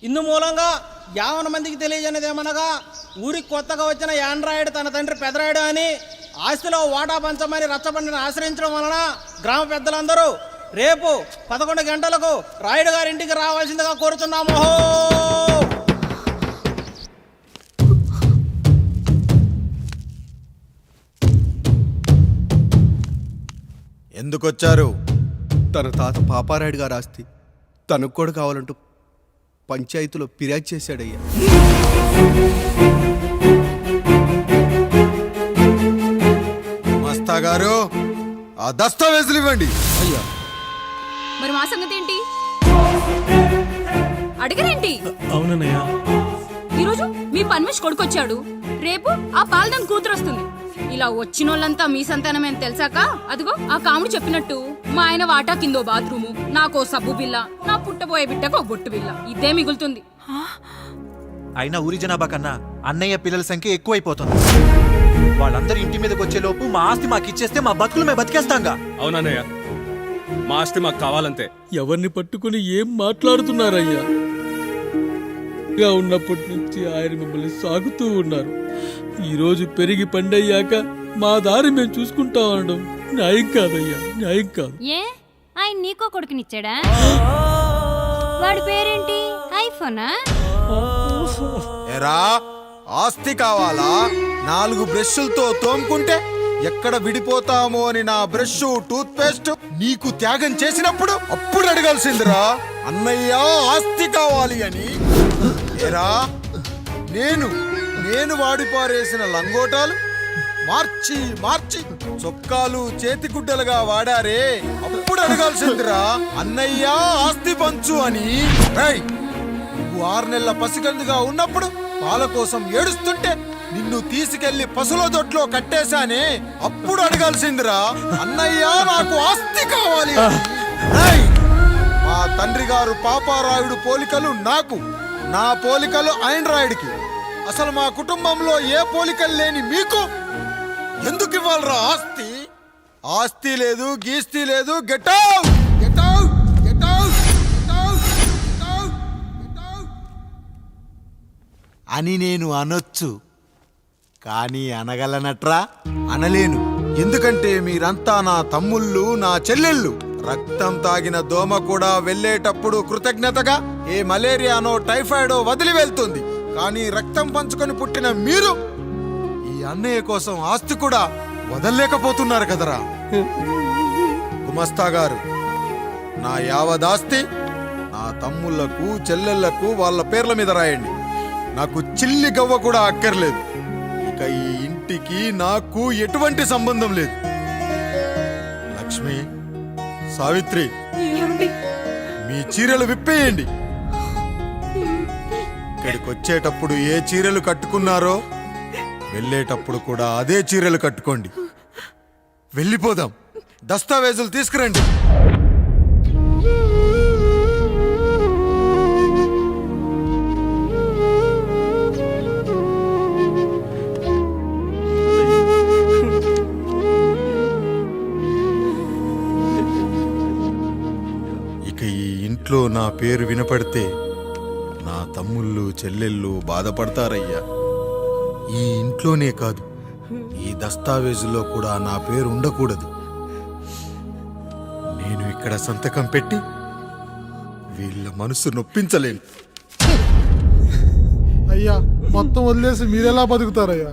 ఇందు మూలంగా 50 మందికి తెలియజేయనిదేమనగా, ఊరికి కొత్తగా వచ్చిన యాండ్రాయిడ్ తన తండ్రి పెదరాయుడు అని ఆస్తిలో వాటా పంచమని రచ్చబండిని ఆశ్రయించడం వలన గ్రామ పెద్దలందరూ రేపు 11 గంటలకు రాయుడు గారి ఇంటికి రావాల్సిందిగా కోరుతున్నాము. ఎందుకొచ్చారు? తన తాత పాపారాయుడు గారు ఆస్తి తనకు కూడా కావాలంటూ పంచాయతీలో ఫిర్యాదు చేశాడయ్యా. మస్తా గారు, ఆ దస్తావేజులు ఇవ్వండి. అయ్యా, మరి మా సంగతి ఏంటి? అడిగరేంటి? అవునన్నయ్య, ఈరోజు మీ పన్మేష్ కొడుకొచ్చాడు, రేపు ఆ పాల్దం కూతురు వస్తుంది. ఇలా వచ్చినోళ్ళంతా మీ సంతానమే అని తెలిసాక, అదిగో ఆ కాముడు చెప్పినట్టు మా ఆయన వాటా కిందో బాత్రూము, నాకో సబ్బు బిల్ల, నా పుట్టబోయే బిడ్డకో బొట్టు బిల్ల, ఇదే మిగులుతుంది. అయినా ఊరి జనాభా కన్నా అన్నయ్య పిల్లల సంఖ్య ఎక్కువైపోతుంది. వాళ్ళందరూ ఇంటి మీదకి వచ్చేలోపు మా ఆస్తి మాకు ఇచ్చేస్తే మా బతుకులు మేము బతికేస్తాంగా. అవునన్నయ్య, మా ఆస్తి మాకు కావాలంతే. ఎవరిని పట్టుకుని ఏం మాట్లాడుతున్నారయ్యా? ఉన్నప్పటి నుంచి ఆయన మిమ్మల్ని సాగుతూ ఉన్నారు. ఈరోజు పెరిగి పండయ్యాక మా దారి మేము చూసుకుంటాం అనడం న్యాయం కాదయ్యా, న్యాయం కాదు. ఏ ఆయన నీకో కొడుకునిచ్చాడా? వాడి పేరేంటి? ఐఫోనా? ఎరా, ఆస్తి కావాలా? 4 బ్రష్లతో తోముకుంటే ఎక్కడ విడిపోతామో అని నా బ్రష్, టూత్ పేస్ట్ నీకు త్యాగం చేసినప్పుడు అప్పుడు అడగాల్సిందిరా, అన్నయ్య ఆస్తి కావాలి అని. ఎరా, నేను వాడిపారేసిన లంగోటాలు మార్చి మార్చి చొక్కాలు చేతిగుడ్డలుగా వాడారే, అప్పుడు అడగాల్సిందిరా, అన్నయ్య ఆస్తి పంచు అని. నువ్వు 6 నెలల పసికందుగా ఉన్నప్పుడు పాల కోసం ఏడుస్తుంటే నిన్ను తీసుకెళ్లి పశుల దొడ్లో కట్టేశానే, అప్పుడు అడగాల్సిందిరా అన్నయ్య నాకు ఆస్తి కావాలి అని. రేయ్, మా తండ్రి గారు పాపారాయుడు పోలికలు నాకు, నా పోలికలు ఆండ్రాయిడ్కి. అసలు మా కుటుంబంలో ఏ పోలికలు లేని మీకు ఎందుకు ఇవ్వాలరా ఆస్తి? ఆస్తి లేదు, గీస్తి లేదు. Get out, get out, get out, get out, get out, get out అని నేను అనొచ్చు, కానీ అనగలనట్రా? అనలేను. ఎందుకంటే మీరంతా నా తమ్ముళ్ళు, నా చెల్లెళ్ళు. రక్తం తాగిన దోమ కూడా వెళ్ళేటప్పుడు కృతజ్ఞతగా ఏ మలేరియానో టైఫాయిడో వదిలి వెళ్తుంది. కానీ రక్తం పంచుకొని పుట్టిన మీరు ఈ అన్నయ్య కోసం ఆస్తి కూడా వదల్లేకపోతున్నారు కదరా. గుమస్తా గారు, నా యావదాస్తి నా తమ్ముళ్లకు చెల్లెళ్లకు వాళ్ళ పేర్ల మీద రాయండి. నాకు చిల్లి గవ్వ కూడా అక్కర్లేదు. ఇక ఈ ఇంటికి నాకు ఎటువంటి సంబంధం లేదు. లక్ష్మి, సావిత్రి, మీ చీరలు విప్పేయండి. ఇక్కడికి వచ్చేటప్పుడు ఏ చీరలు కట్టుకున్నారో వెళ్ళేటప్పుడు కూడా అదే చీరలు కట్టుకోండి. వెళ్ళిపోదాం. దస్తావేజులు తీసుకురండి. ఇక ఈ ఇంట్లో నా పేరు వినపడితే నా తమ్ముళ్ళు చెల్లెళ్ళు బాధపడతారయ్యా. ఈ ఇంట్లోనే కాదు, ఈ దస్తావేజులో కూడా నా పేరు ఉండకూడదు. నేను ఇక్కడ సంతకం పెట్టి వీళ్ళ మనసు నొప్పించలేను. అయ్యా, మొత్తం వదిలేసి మీరెలా బతుకుతారయ్యా?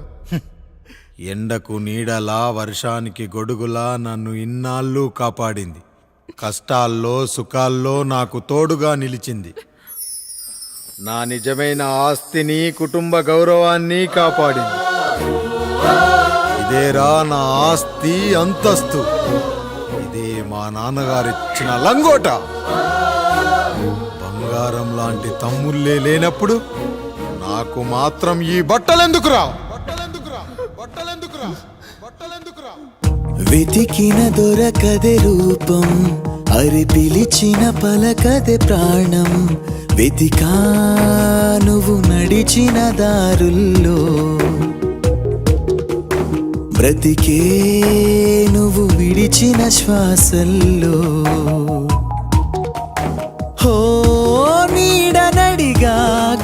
ఎండకు నీడలా, వర్షానికి గొడుగులా నన్ను ఇన్నాళ్ళు కాపాడింది. కష్టాల్లో సుఖాల్లో నాకు తోడుగా నిలిచింది. నా నిజమైన ఆస్తిని, కుటుంబ గౌరవాన్ని కాపాడింది. ఇదేరా నా ఆస్తి, అంతస్తు. ఇదే మా నాన్నగారిచ్చిన లంగోట. బంగారం లాంటి తమ్ముళ్ళే లేనప్పుడు నాకు మాత్రం ఈ బట్టలెందుకురా? వెతికిన దొరకదే రూపం, అరి పిలిచిన పలకదే ప్రాణం. వెతికా నువ్వు నడిచిన దారుల్లో, బ్రతికే నువ్వు విడిచిన శ్వాసల్లో. హో నీడనడిగా,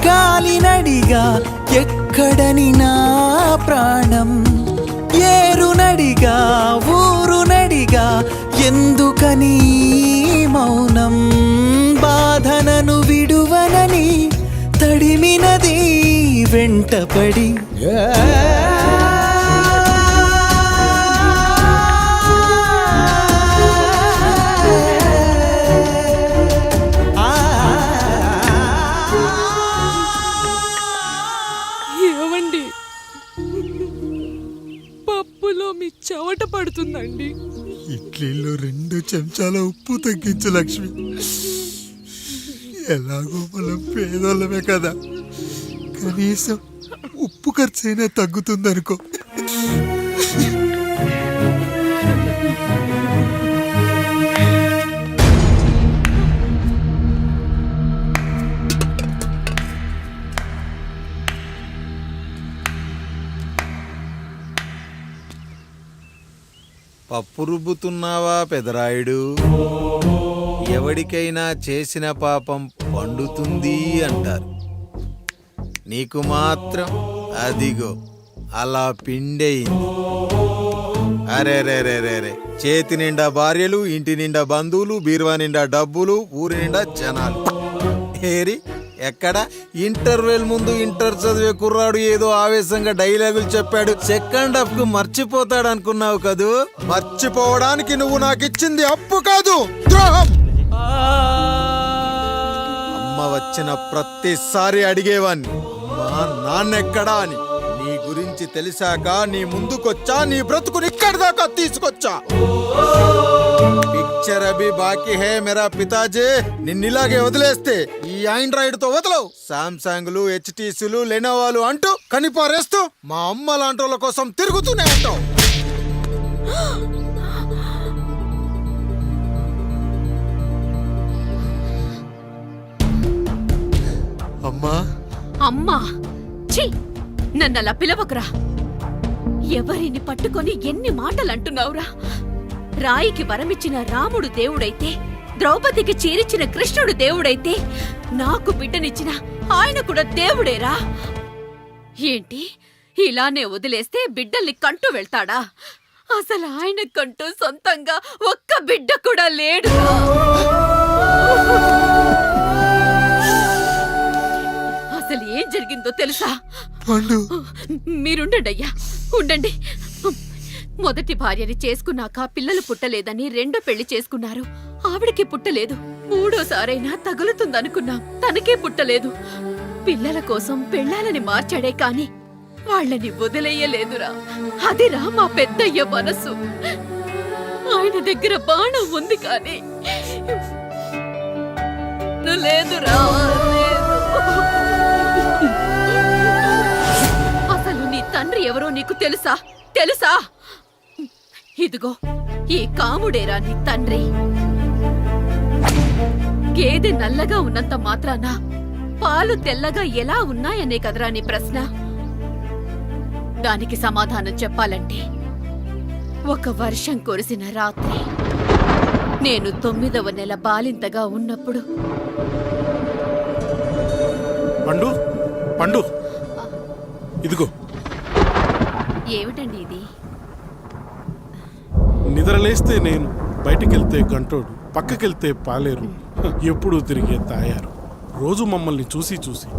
గాలినడిగా, ఎక్కడని నా ప్రాణం. ఏరునడిగా, ఊరునడిగా, ఎందుకని మౌనం. బాధనను విడువనని తడిమినది వెంటపడి. ఏవండి, పప్పులో మీ చెవట పడుతుందండి. ఇడ్లీలో 2 చెంచాల ఉప్పు తగ్గించు లక్ష్మి. ఎలాగో మనం పేదోళ్ళమే కదా, కనీసం ఉప్పు ఖర్చైనా తగ్గుతుందనుకో. పప్పు రుబ్బుతున్నావా పెదరాయుడు? ఎవడికైనా చేసిన పాపం పండుతుంది అంటారు. నీకు మాత్రం అదిగో అలా పిండయింది. అరే రే రే రే రే, చేతి నిండా భార్యలు, ఇంటి నిండా బంధువులు, బీరువా నిండా డబ్బులు, ఊరి నిండా జనాలు. ఏరి ఎక్కడ? ఇంటర్వెల్ ముందు ఇంటర్ చదివే కుర్రాడు ఏదో ఆవేశంగా డైలాగులు చెప్పాడు, సెకండ్ హాఫ్ కు మర్చిపోతాడు అనుకున్నావు కదూ? మర్చిపోవడానికి నువ్వు నాకు ఇచ్చింది అప్పు కాదు, ద్రోహం. అమ్మ వచ్చిన ప్రతిసారి అడిగేవాణ్ణి, అమ్మా నాన్నెక్కడా అని. నీ గురించి తెలిసాక నీ ముందుకొచ్చా, నీ బ్రతుకుని ఇక్కడి దాకా తీసుకొచ్చా. పిచ్చి పిక్చర్ అభి బాకీ హే మేరా పితాజీ. నిన్నిలాగే వదిలేస్తే ఈ ఆండ్రాయిడ్ తో వదలవు. సామ్సంగ్లు, హెచ్టీసీలు, లెనోవాలు అంటూ కనిపారేస్తూ మా అమ్మ లాంటి వాళ్ళ కోసం తిరుగుతూనే ఉంటావు. అమ్మా అమ్మా ఛీ, నన్ను అలా పిలవకురా. ఎవరిని పట్టుకొని ఎన్ని మాటలు అంటున్నావురా? రాయికి వరమిచ్చిన రాముడు దేవుడైతే, ద్రౌపదికి చీరిచ్చిన కృష్ణుడు దేవుడైతే, నాకు బిడ్డనిచ్చిన ఆయన కూడా దేవుడేరా. ఏంటి ఇలానే వదిలేస్తే బిడ్డల్ని కంటూ వెళ్తాడా? అసలు ఆయన కంటూ సొంతంగా ఒక్క బిడ్డ కూడా లేడు. అసలు ఏం జరిగిందో తెలుసా? మీరుండండి అయ్యా, ఉండండి. మొదటి భార్యని చేసుకున్నాక పిల్లలు పుట్టలేదని రెండో పెళ్లి చేసుకున్నారు. ఆవిడకి పుట్టలేదు. మూడోసారైనా తగులుతుందనుకున్నాం, తనకే పుట్టలేదు. పిల్లల కోసం పెళ్ళాలని మార్చాడే కాని వాళ్ళని వదిలేయలేదురా. అదిరా మా పెద్దయ్య మనసు. ఆయన దగ్గర బాణం ఉంది కానీ లేదురా, లేదు. అసలు నీ తండ్రి ఎవరో నీకు తెలుసా? తెలుసా? ఇదిగో ఈ కాముడేరా నీ తండ్రి. గేదె నల్లగా ఉన్నంత మాత్రాన పాలు తెల్లగా ఎలా ఉన్నాయనే కదరా నీ ప్రశ్న. దానికి సమాధానం చెప్పాలంటే, ఒక వర్షం కురిసిన రాత్రి నేను 9వ నెల బాలింతగా ఉన్నప్పుడు. పండు పండు ఇదిగో. ఏమిటండి ఇది? నిద్రలేస్తే నేను, బయటికెళ్తే గంటోడు, పక్కకెళ్తే పాలేరు, ఎప్పుడూ తిరిగే తాయారు. రోజు మమ్మల్ని చూసి చూసి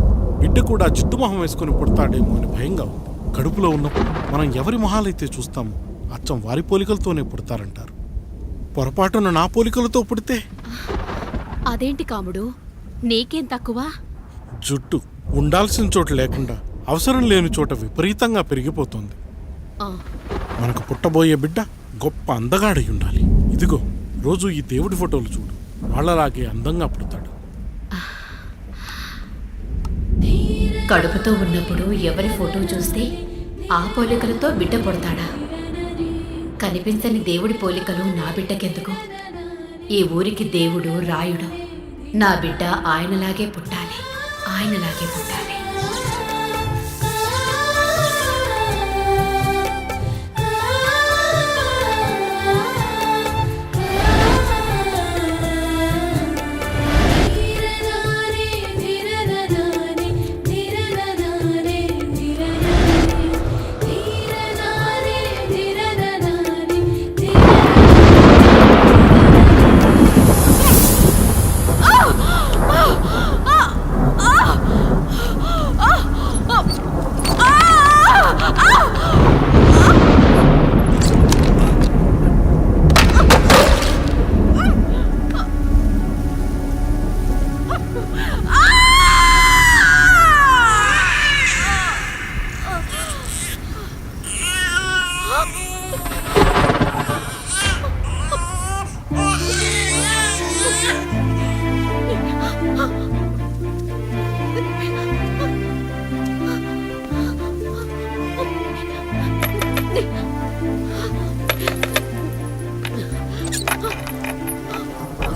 బిడ్డ కూడా చిట్టుమొహం వేసుకుని పుడతాడేమో అని భయంగా ఉంది. కడుపులో ఉన్నప్పుడు మనం ఎవరి మొహాలైతే చూస్తామో అచ్చం వారి పోలికలతోనే పుడతారంటారు. పొరపాటున నా పోలికలతో పుడితే? అదేంటి కాముడు, నీకేం తక్కువ? జుట్టు ఉండాల్సిన చోట లేకుండా అవసరం లేని చోట విపరీతంగా పెరిగిపోతుంది. మనకు పుట్టబోయే బిడ్డ గొప్ప అందగాడై ఉండాలి. ఇదిగో రోజు ఈ దేవుడి ఫోటోలు చూడు, వాళ్ళలాగే అందంగా పుడతాడు. కడుపుతో ఉన్నప్పుడు ఎవరి ఫోటో చూస్తే ఆ పోలికలతో బిడ్డ పుడతాడా? కనిపించని దేవుడి పోలికలు నా బిడ్డకెందుకు? ఈ ఊరికి దేవుడు రాయుడు. నా బిడ్డ ఆయనలాగే పుట్టాలి, ఆయనలాగే పుట్టాలి.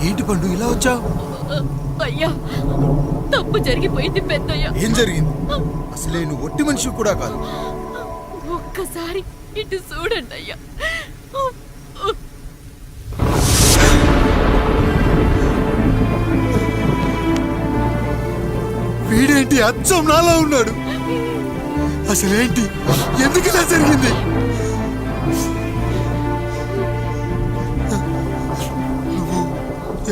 ఏంటి పండు ఇలా వచ్చావు? అయ్యా, తప్పు జరిగిపోయింది పెద్దయ్య. ఏం జరిగింది? అసలే నువ్వు ఒట్టి మనిషి కూడా కాదు. ఒక్కసారి ఇటు చూడండి అయ్యా. వీడేంటి అచ్చం నాలా ఉన్నాడు? అసలేంటి, ఎందుకు ఇలా జరిగింది?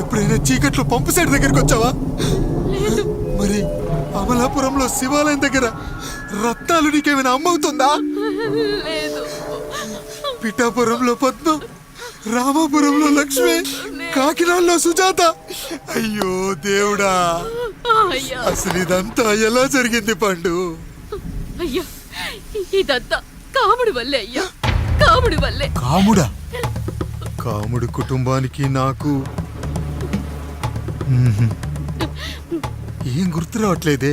ఎప్పుడైనా చీకట్లో పంపు సైడ్ దగ్గరికి వచ్చావా? మరి అమలాపురంలో శివాలయం దగ్గర రత్నాలు నీకేమైనా అమ్మవుతుందా? పిఠాపురంలో పద్మ, రామాపురంలో లక్ష్మి, కాకినాడలో సుజాత. అయ్యో దేవుడా, అసలు ఇదంతా ఎలా జరిగింది పండు? అయ్యా, ఇదంతా కాముడి వల్లే అయ్యా, కాముడి వల్లే. కాముడా? కాముడి కుటుంబానికి నాకు ఏం గుర్తు రావట్లేదే.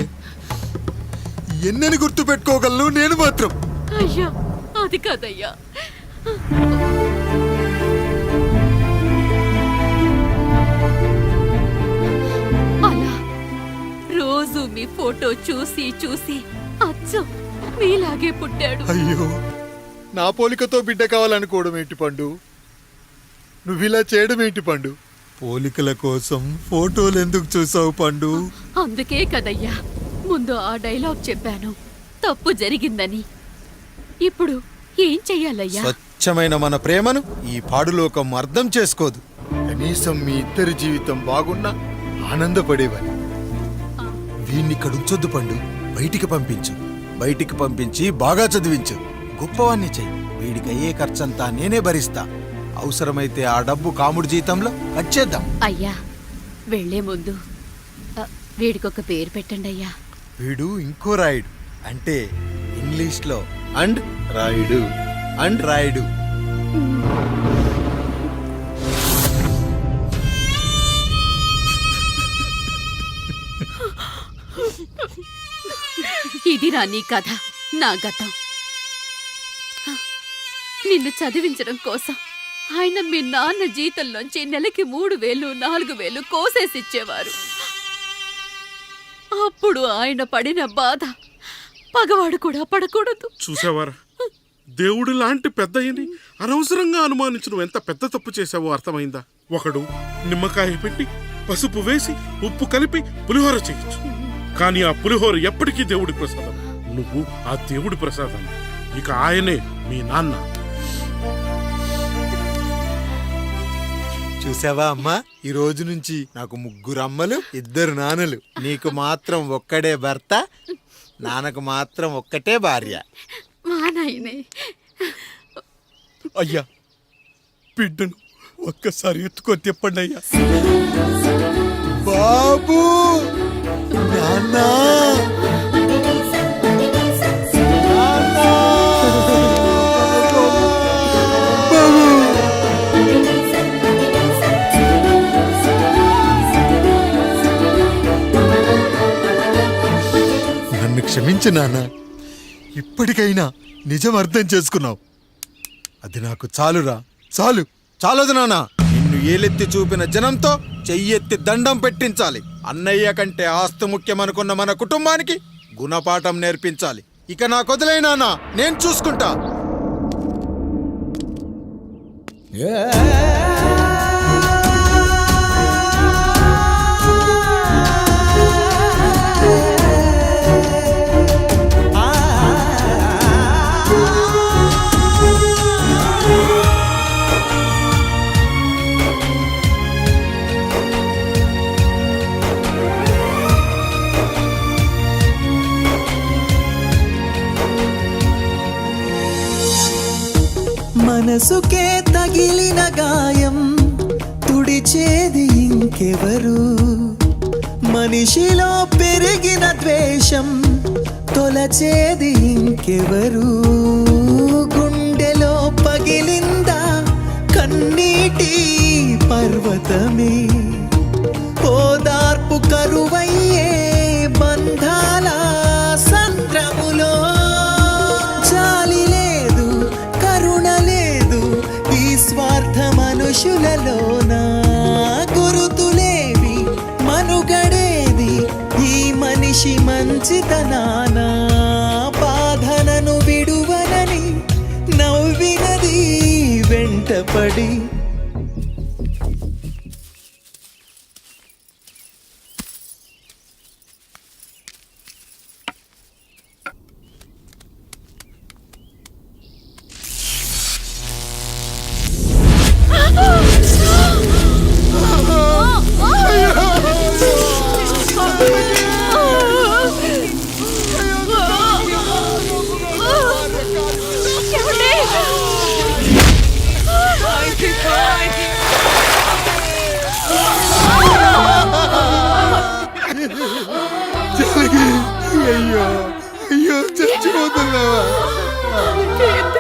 ఎన్నని గుర్తు పెట్టుకోగలను నేను మాత్రం. అయ్యా అది కాదయ్యా. అలా రోజు మీ ఫోటో చూసి చూసి అచ్చం మీలాగే పుట్టాడు. అయ్యో, నా పోలికతో బిడ్డ కావాలనుకోవడం ఏంటి పండు? నువ్విలా చేయడం ఏంటి పండు? పోలికల కోసం ఫోటోలు ఎందుకు చూసావు పండు? అందుకే కదయ్యా ముందు ఆ డైలాగ్ చెప్పాను, తప్పు జరిగిందని. ఇప్పుడు ఏం చెయ్యాలయ్యా? స్వచ్ఛమైన మన ప్రేమను ఈ పాడులోకం అర్థం చేసుకోదు. కనీసం మీ ఇద్దరి జీవితం బాగున్నా ఆనందపడేవని. వీణ్ణి ఇక్కడ ఉంచొద్దు పండు, బయటికి పంపించు. బయటికి పంపించి బాగా చదివించు, గొప్పవాణ్ణి చెయ్యి. వీడికి అయ్యే ఖర్చంతా నేనే భరిస్తా. అవసరమైతే ఆ డబ్బు కాముడి జీతంలో కట్ చేద్దాం. అయ్యా వెళ్లే ముందు వీడికొక పేరు పెట్టండి అయ్యా. వీడు ఇంకో రాయుడు, అంటే ఇంగ్లీష్లో అండ్ రాయుడు. అండ్ రాయుడు. ఇది నా నీ కథ, నా గతం. నిన్ను చదివించడం కోసం ఆయన మీ నాన్న జీతంలోంచి నెలకి 3,000, 4,000 కోసేసిచ్చేవారు. అప్పుడు ఆయన పడిన బాధ పగవాడు కూడా పడకూడదు. చూసావారా, దేవుడు లాంటి పెద్దయ్యని అనవసరంగా అనుమానించడం ఎంత పెద్ద తప్పు చేశావో అర్థమైందా? ఒకడు నిమ్మకాయ పెట్టి పసుపు వేసి ఉప్పు కలిపి పులిహోర చేయొచ్చు, కానీ ఆ పులిహోర ఎప్పటికీ దేవుడి ప్రసాదం. నువ్వు ఆ దేవుడి ప్రసాదం, ఇక ఆయనే మీ నాన్న. చూసావా అమ్మా, ఈ రోజు నుంచి నాకు 3 అమ్మలు, 2 నాన్నలు. నీకు మాత్రం ఒక్కడే భర్త, నాన్నకు మాత్రం ఒక్కటే భార్య. మా నాయనే. అయ్యా, బిడ్డను ఒక్కసారి ఎత్తుకొని తిప్పండి అయ్యా. బాబు, నాన్నా, నన్ను క్షమించు నాన్న. ఇప్పటికైనా నిజం అర్థం చేసుకున్నావు. అది నాకు చాలురా, చాలు. చాలదు నాన్న. నిన్ను ఏలెత్తి చూపిన జనంతో చెయ్యెత్తి దండం పెట్టించాలి. అన్నయ్య కంటే ఆస్తి ముఖ్యమనుకున్న మన కుటుంబానికి గుణపాఠం నేర్పించాలి. ఇక నాకు వదిలే నాన్న, నేను చూసుకుంటా. మనసుకే తగిలిన గాయం తుడిచేది ఇంకెవరు? మనిషిలో పెరిగిన ద్వేషం తొలచేది ఇంకెవరు? గుండెలో పగిలిందా కన్నీటి పర్వతమే? ఓదార్పు కరువయ్యే బంధాల సంద్రములో జాలి లేదు, కరుణ లేదు ఈ స్వార్థ మనుషులలోన. గురుతులేవి, మనుగడేది ఈ మనిషి మంచితనాన. బాధనను విడువనని నవ్వినది వెంటపడి. ఏమండి?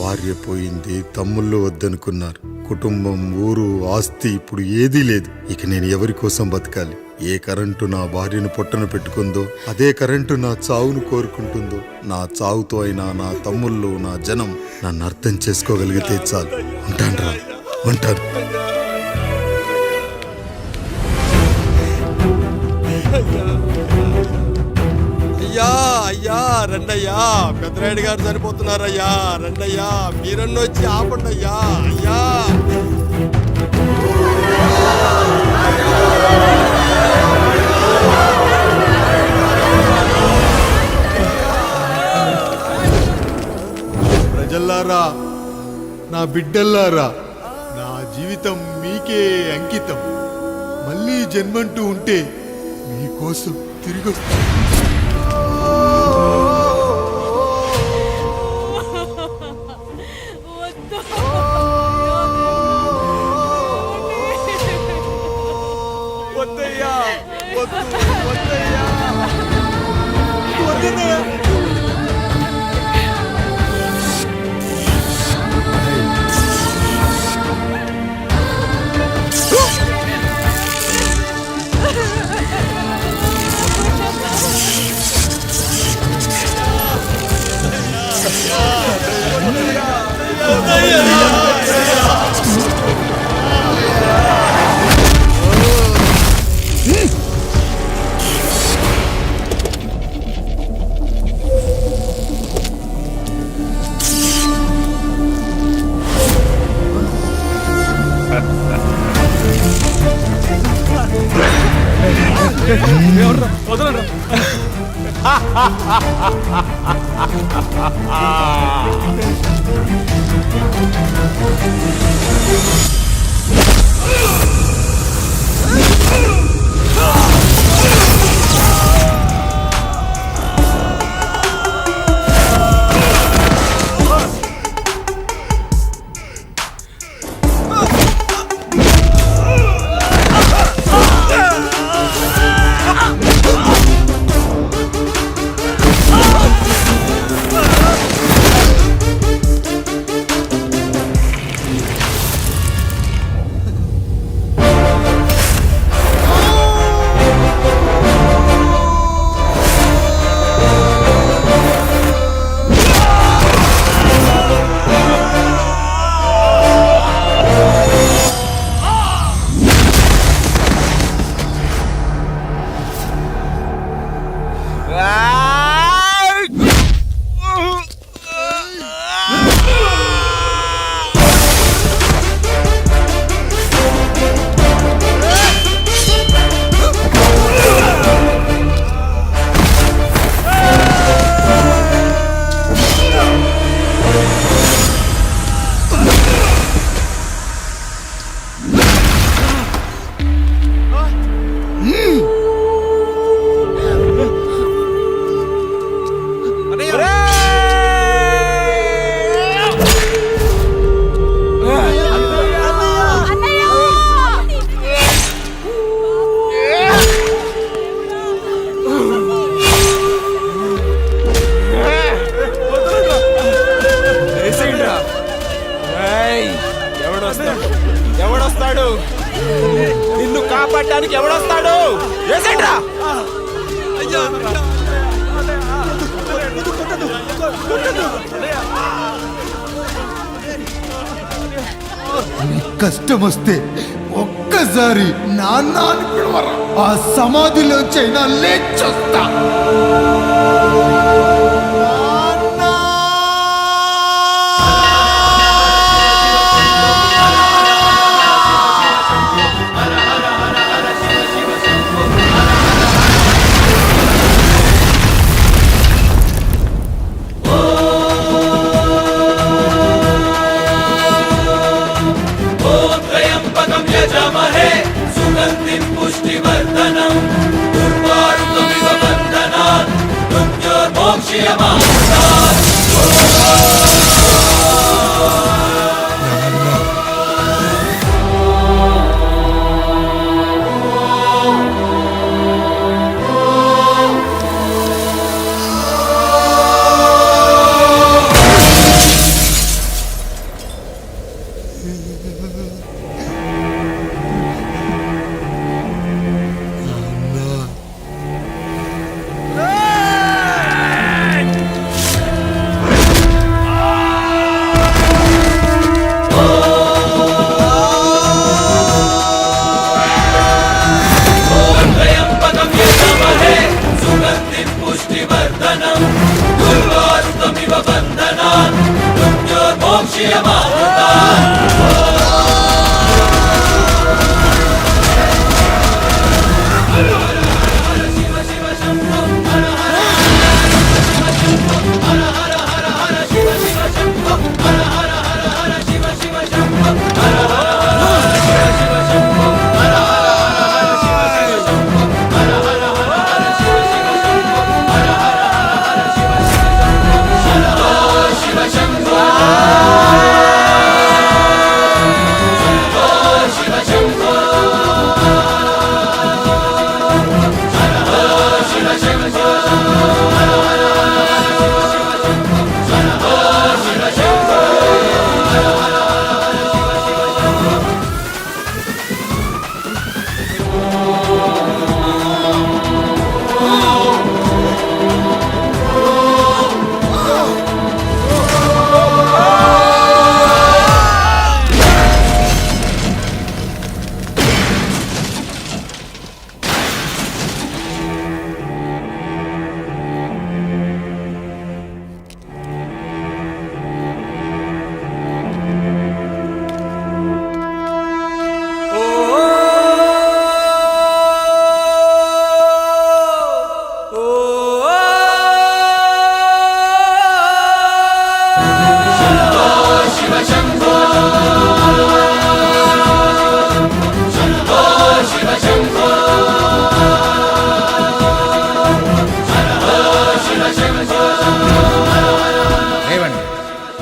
భార్య పోయింది, తమ్ముళ్ళు వద్దనుకున్నారు. కుటుంబం, ఊరు, ఆస్తి ఇప్పుడు ఏదీ లేదు. ఇక నేను ఎవరి కోసం బతకాలి? ఏ కరెంటు నా భార్యను పొట్టన పెట్టుకుందో అదే కరెంటు నా చావును కోరుకుంటుందో. నా చావుతో అయినా నా తమ్ముళ్ళు, నా జనం నన్ను అర్థం చేసుకోగలిగితే చాలు. ఉంటాను రా, ఉంటాను. అయ్యా అయ్యా రండయ్యా, పెద్దరాయుడు గారు చనిపోతున్నారయ్యా. రండయ్యా, మీరన్న వచ్చి ఆపండి అయ్యా. అయ్యా ప్రజల్లారా, నా బిడ్డల్లారా, నా జీవితం మీకే అంకితం. మళ్ళీ జన్మంటూ ఉంటే మీకోసం తిరిగి వస్తాను. వద్దయ్యా, వద్దు, వద్దయ్యా, వద్దయ్యా. ఎవడొస్తాడు? నిన్ను కాపాడటానికి ఎవడొస్తాడు? ఏసేంట్రా? కష్టం వస్తే ఒక్కసారి నాన్న అని పిలవరా, ఆ సమాధిలోంచైనా లేచొస్తా.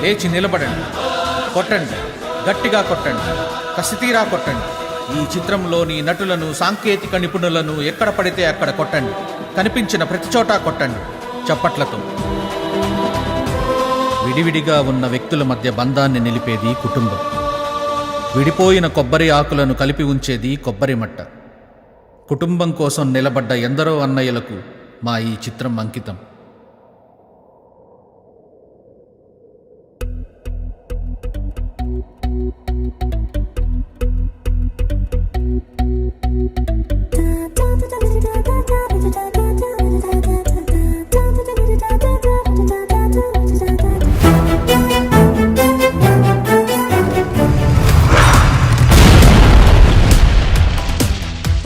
లేచి నిలబడండి, కొట్టండి, గట్టిగా కొట్టండి, కసితీరా కొట్టండి. ఈ చిత్రంలోని నటులను, సాంకేతిక నిపుణులను ఎక్కడ పడితే అక్కడ కొట్టండి. కనిపించిన ప్రతి చోట కొట్టండి చప్పట్లతో. విడివిడిగా ఉన్న వ్యక్తుల మధ్య బంధాన్ని నిలిపేది కుటుంబం. విడిపోయిన కొబ్బరి ఆకులను కలిపి ఉంచేది కొబ్బరి మట్ట. కుటుంబం కోసం నిలబడ్డ ఎందరో అన్నయ్యలకు మా ఈ చిత్రం అంకితం.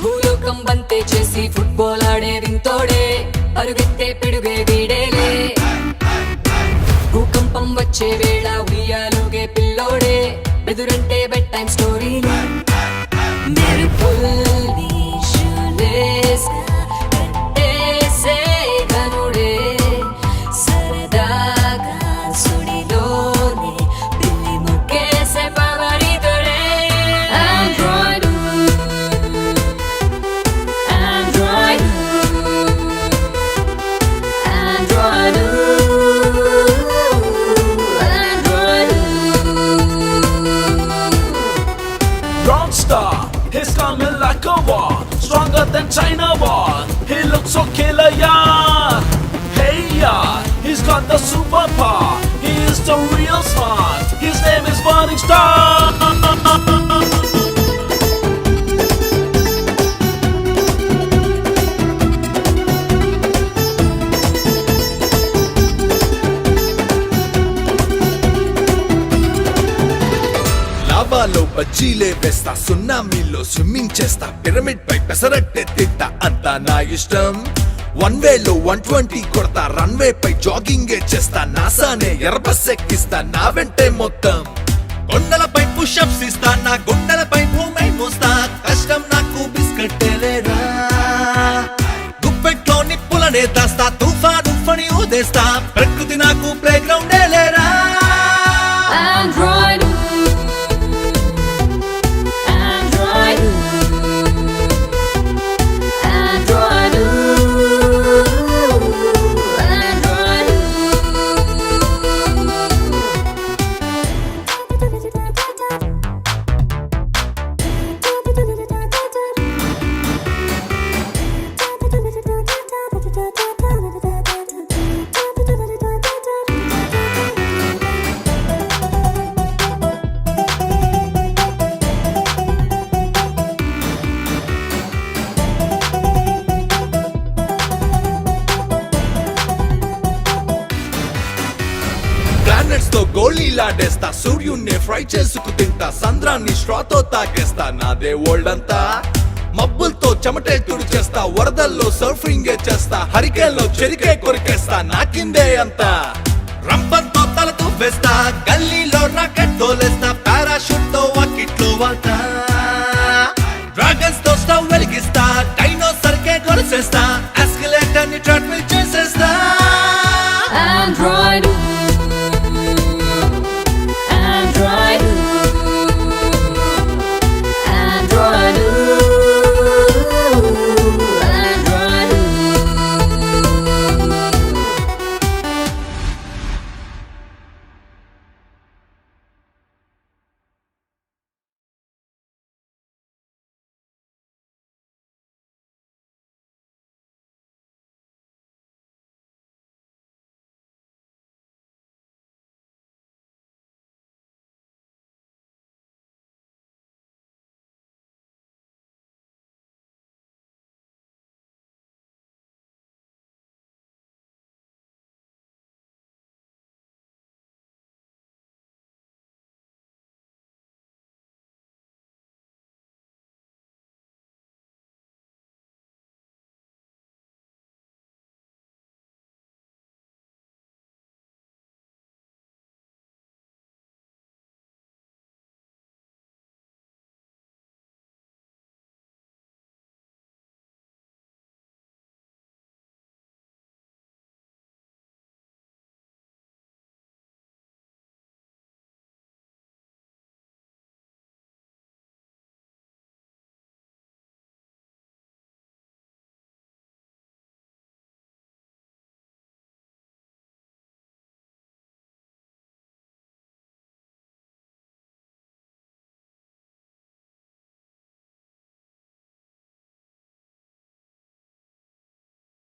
భూలోకం బంతే చేసి ఫుట్బాల్ ఆడే వింతోడే, పరుగెత్తే పిడుగే వీడేలే. భూకంపం వచ్చే వేళ ఉయ్యాలుగే పిల్లోడే, ఎదురంటే బెడ్ టైం స్టోరీలే. మెరుపుల్ని షూలేస్గా కట్టేసే ఘనుడే, సరదాగా సుడిలోనే పిల్లి ముక్కేసే పవరితుడే. Android, Android, Android, Android. Rockstar, he's coming like a war, stronger than China war. He looks so killer, yeah. Hey, yeah, he's got the superpower. He is the real smart. His name is Burning Star. లావాలో బజ్జీలే వేస్తా, సున్నామీలో స్విమ్మింగ్ చేస్తా, పిరమిడ్ పై పెసరట్టే తింటా, అంతా నా ఇష్టం. 1 వేలో 120 కొడతా, రన్వే పై జాగింగే చేస్తా, నాసానే ఎర్రబస్ ఎక్కిస్తా, నా వెంటే మొత్తం. కొండలపై పుషప్స్ ఇస్తా, నా గుండెలపై భూమి మోస్తా, కష్టం నాకు బిస్కట్టేలేరా. గుప్పెట్లో నిప్పులనే దాస్తా, తుఫాను ఫణి ఊదేస్తా, ప్రకృతి నాకు ప్లే గ్రౌండే లేరా. Android, Android, Android, Android. Planets తో గోళీలాడేస్తా, సూర్యుణ్ణి ఫ్రై చేసుకు తింటా, సంద్రాన్ని స్ట్రాతో తాగేస్తా, నాదే వరల్డ్ అంతా. మబ్బులతో చెమటే తుడిచేస్తా, వరదల్లో సర్ఫింగే చేస్తా, హరికేల్లో చెరికే కొరికేస్తా, నాకిందే అంతా. రంపంతో తల తువ్వేస్తా, గల్లీలో రాకెట్ తోలేస్తా, పారాషూట్ తో వాకిట్లో వాళ్తా, డ్రాగన్స్ తో స్టవ్ వెలిగిస్తా, డైనోసర్ కే కొలిసేస్తా, ఎస్కలేటర్ ని ట్రెడ్మిల్ చేసేస్తా. Android,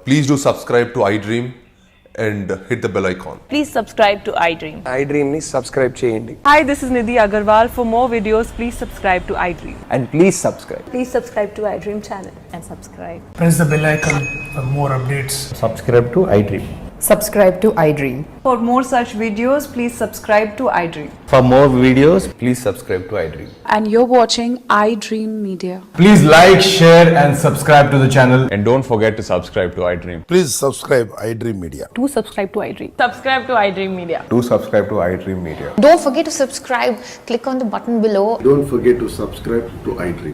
Please do subscribe to iDream and hit the bell icon. Please subscribe to iDream. iDream ని సబ్స్క్రైబ్ చేయండి. Hi, this is Nidhi Agarwal. For more videos, please subscribe to iDream. And please subscribe. Please subscribe to iDream channel and subscribe. Press the bell icon for more updates. Subscribe to iDream. Subscribe to iDream. For more such videos, please subscribe to iDream. For more videos, please subscribe to iDream. And you're watching iDream Media. Please like, share and subscribe to the channel. And don't forget to subscribe to iDream. Please subscribe iDream Media. Do subscribe to iDream. Subscribe to iDream Media. Do subscribe to iDream Media. Don't forget to subscribe. Click on the button below. Don't forget to subscribe to iDream.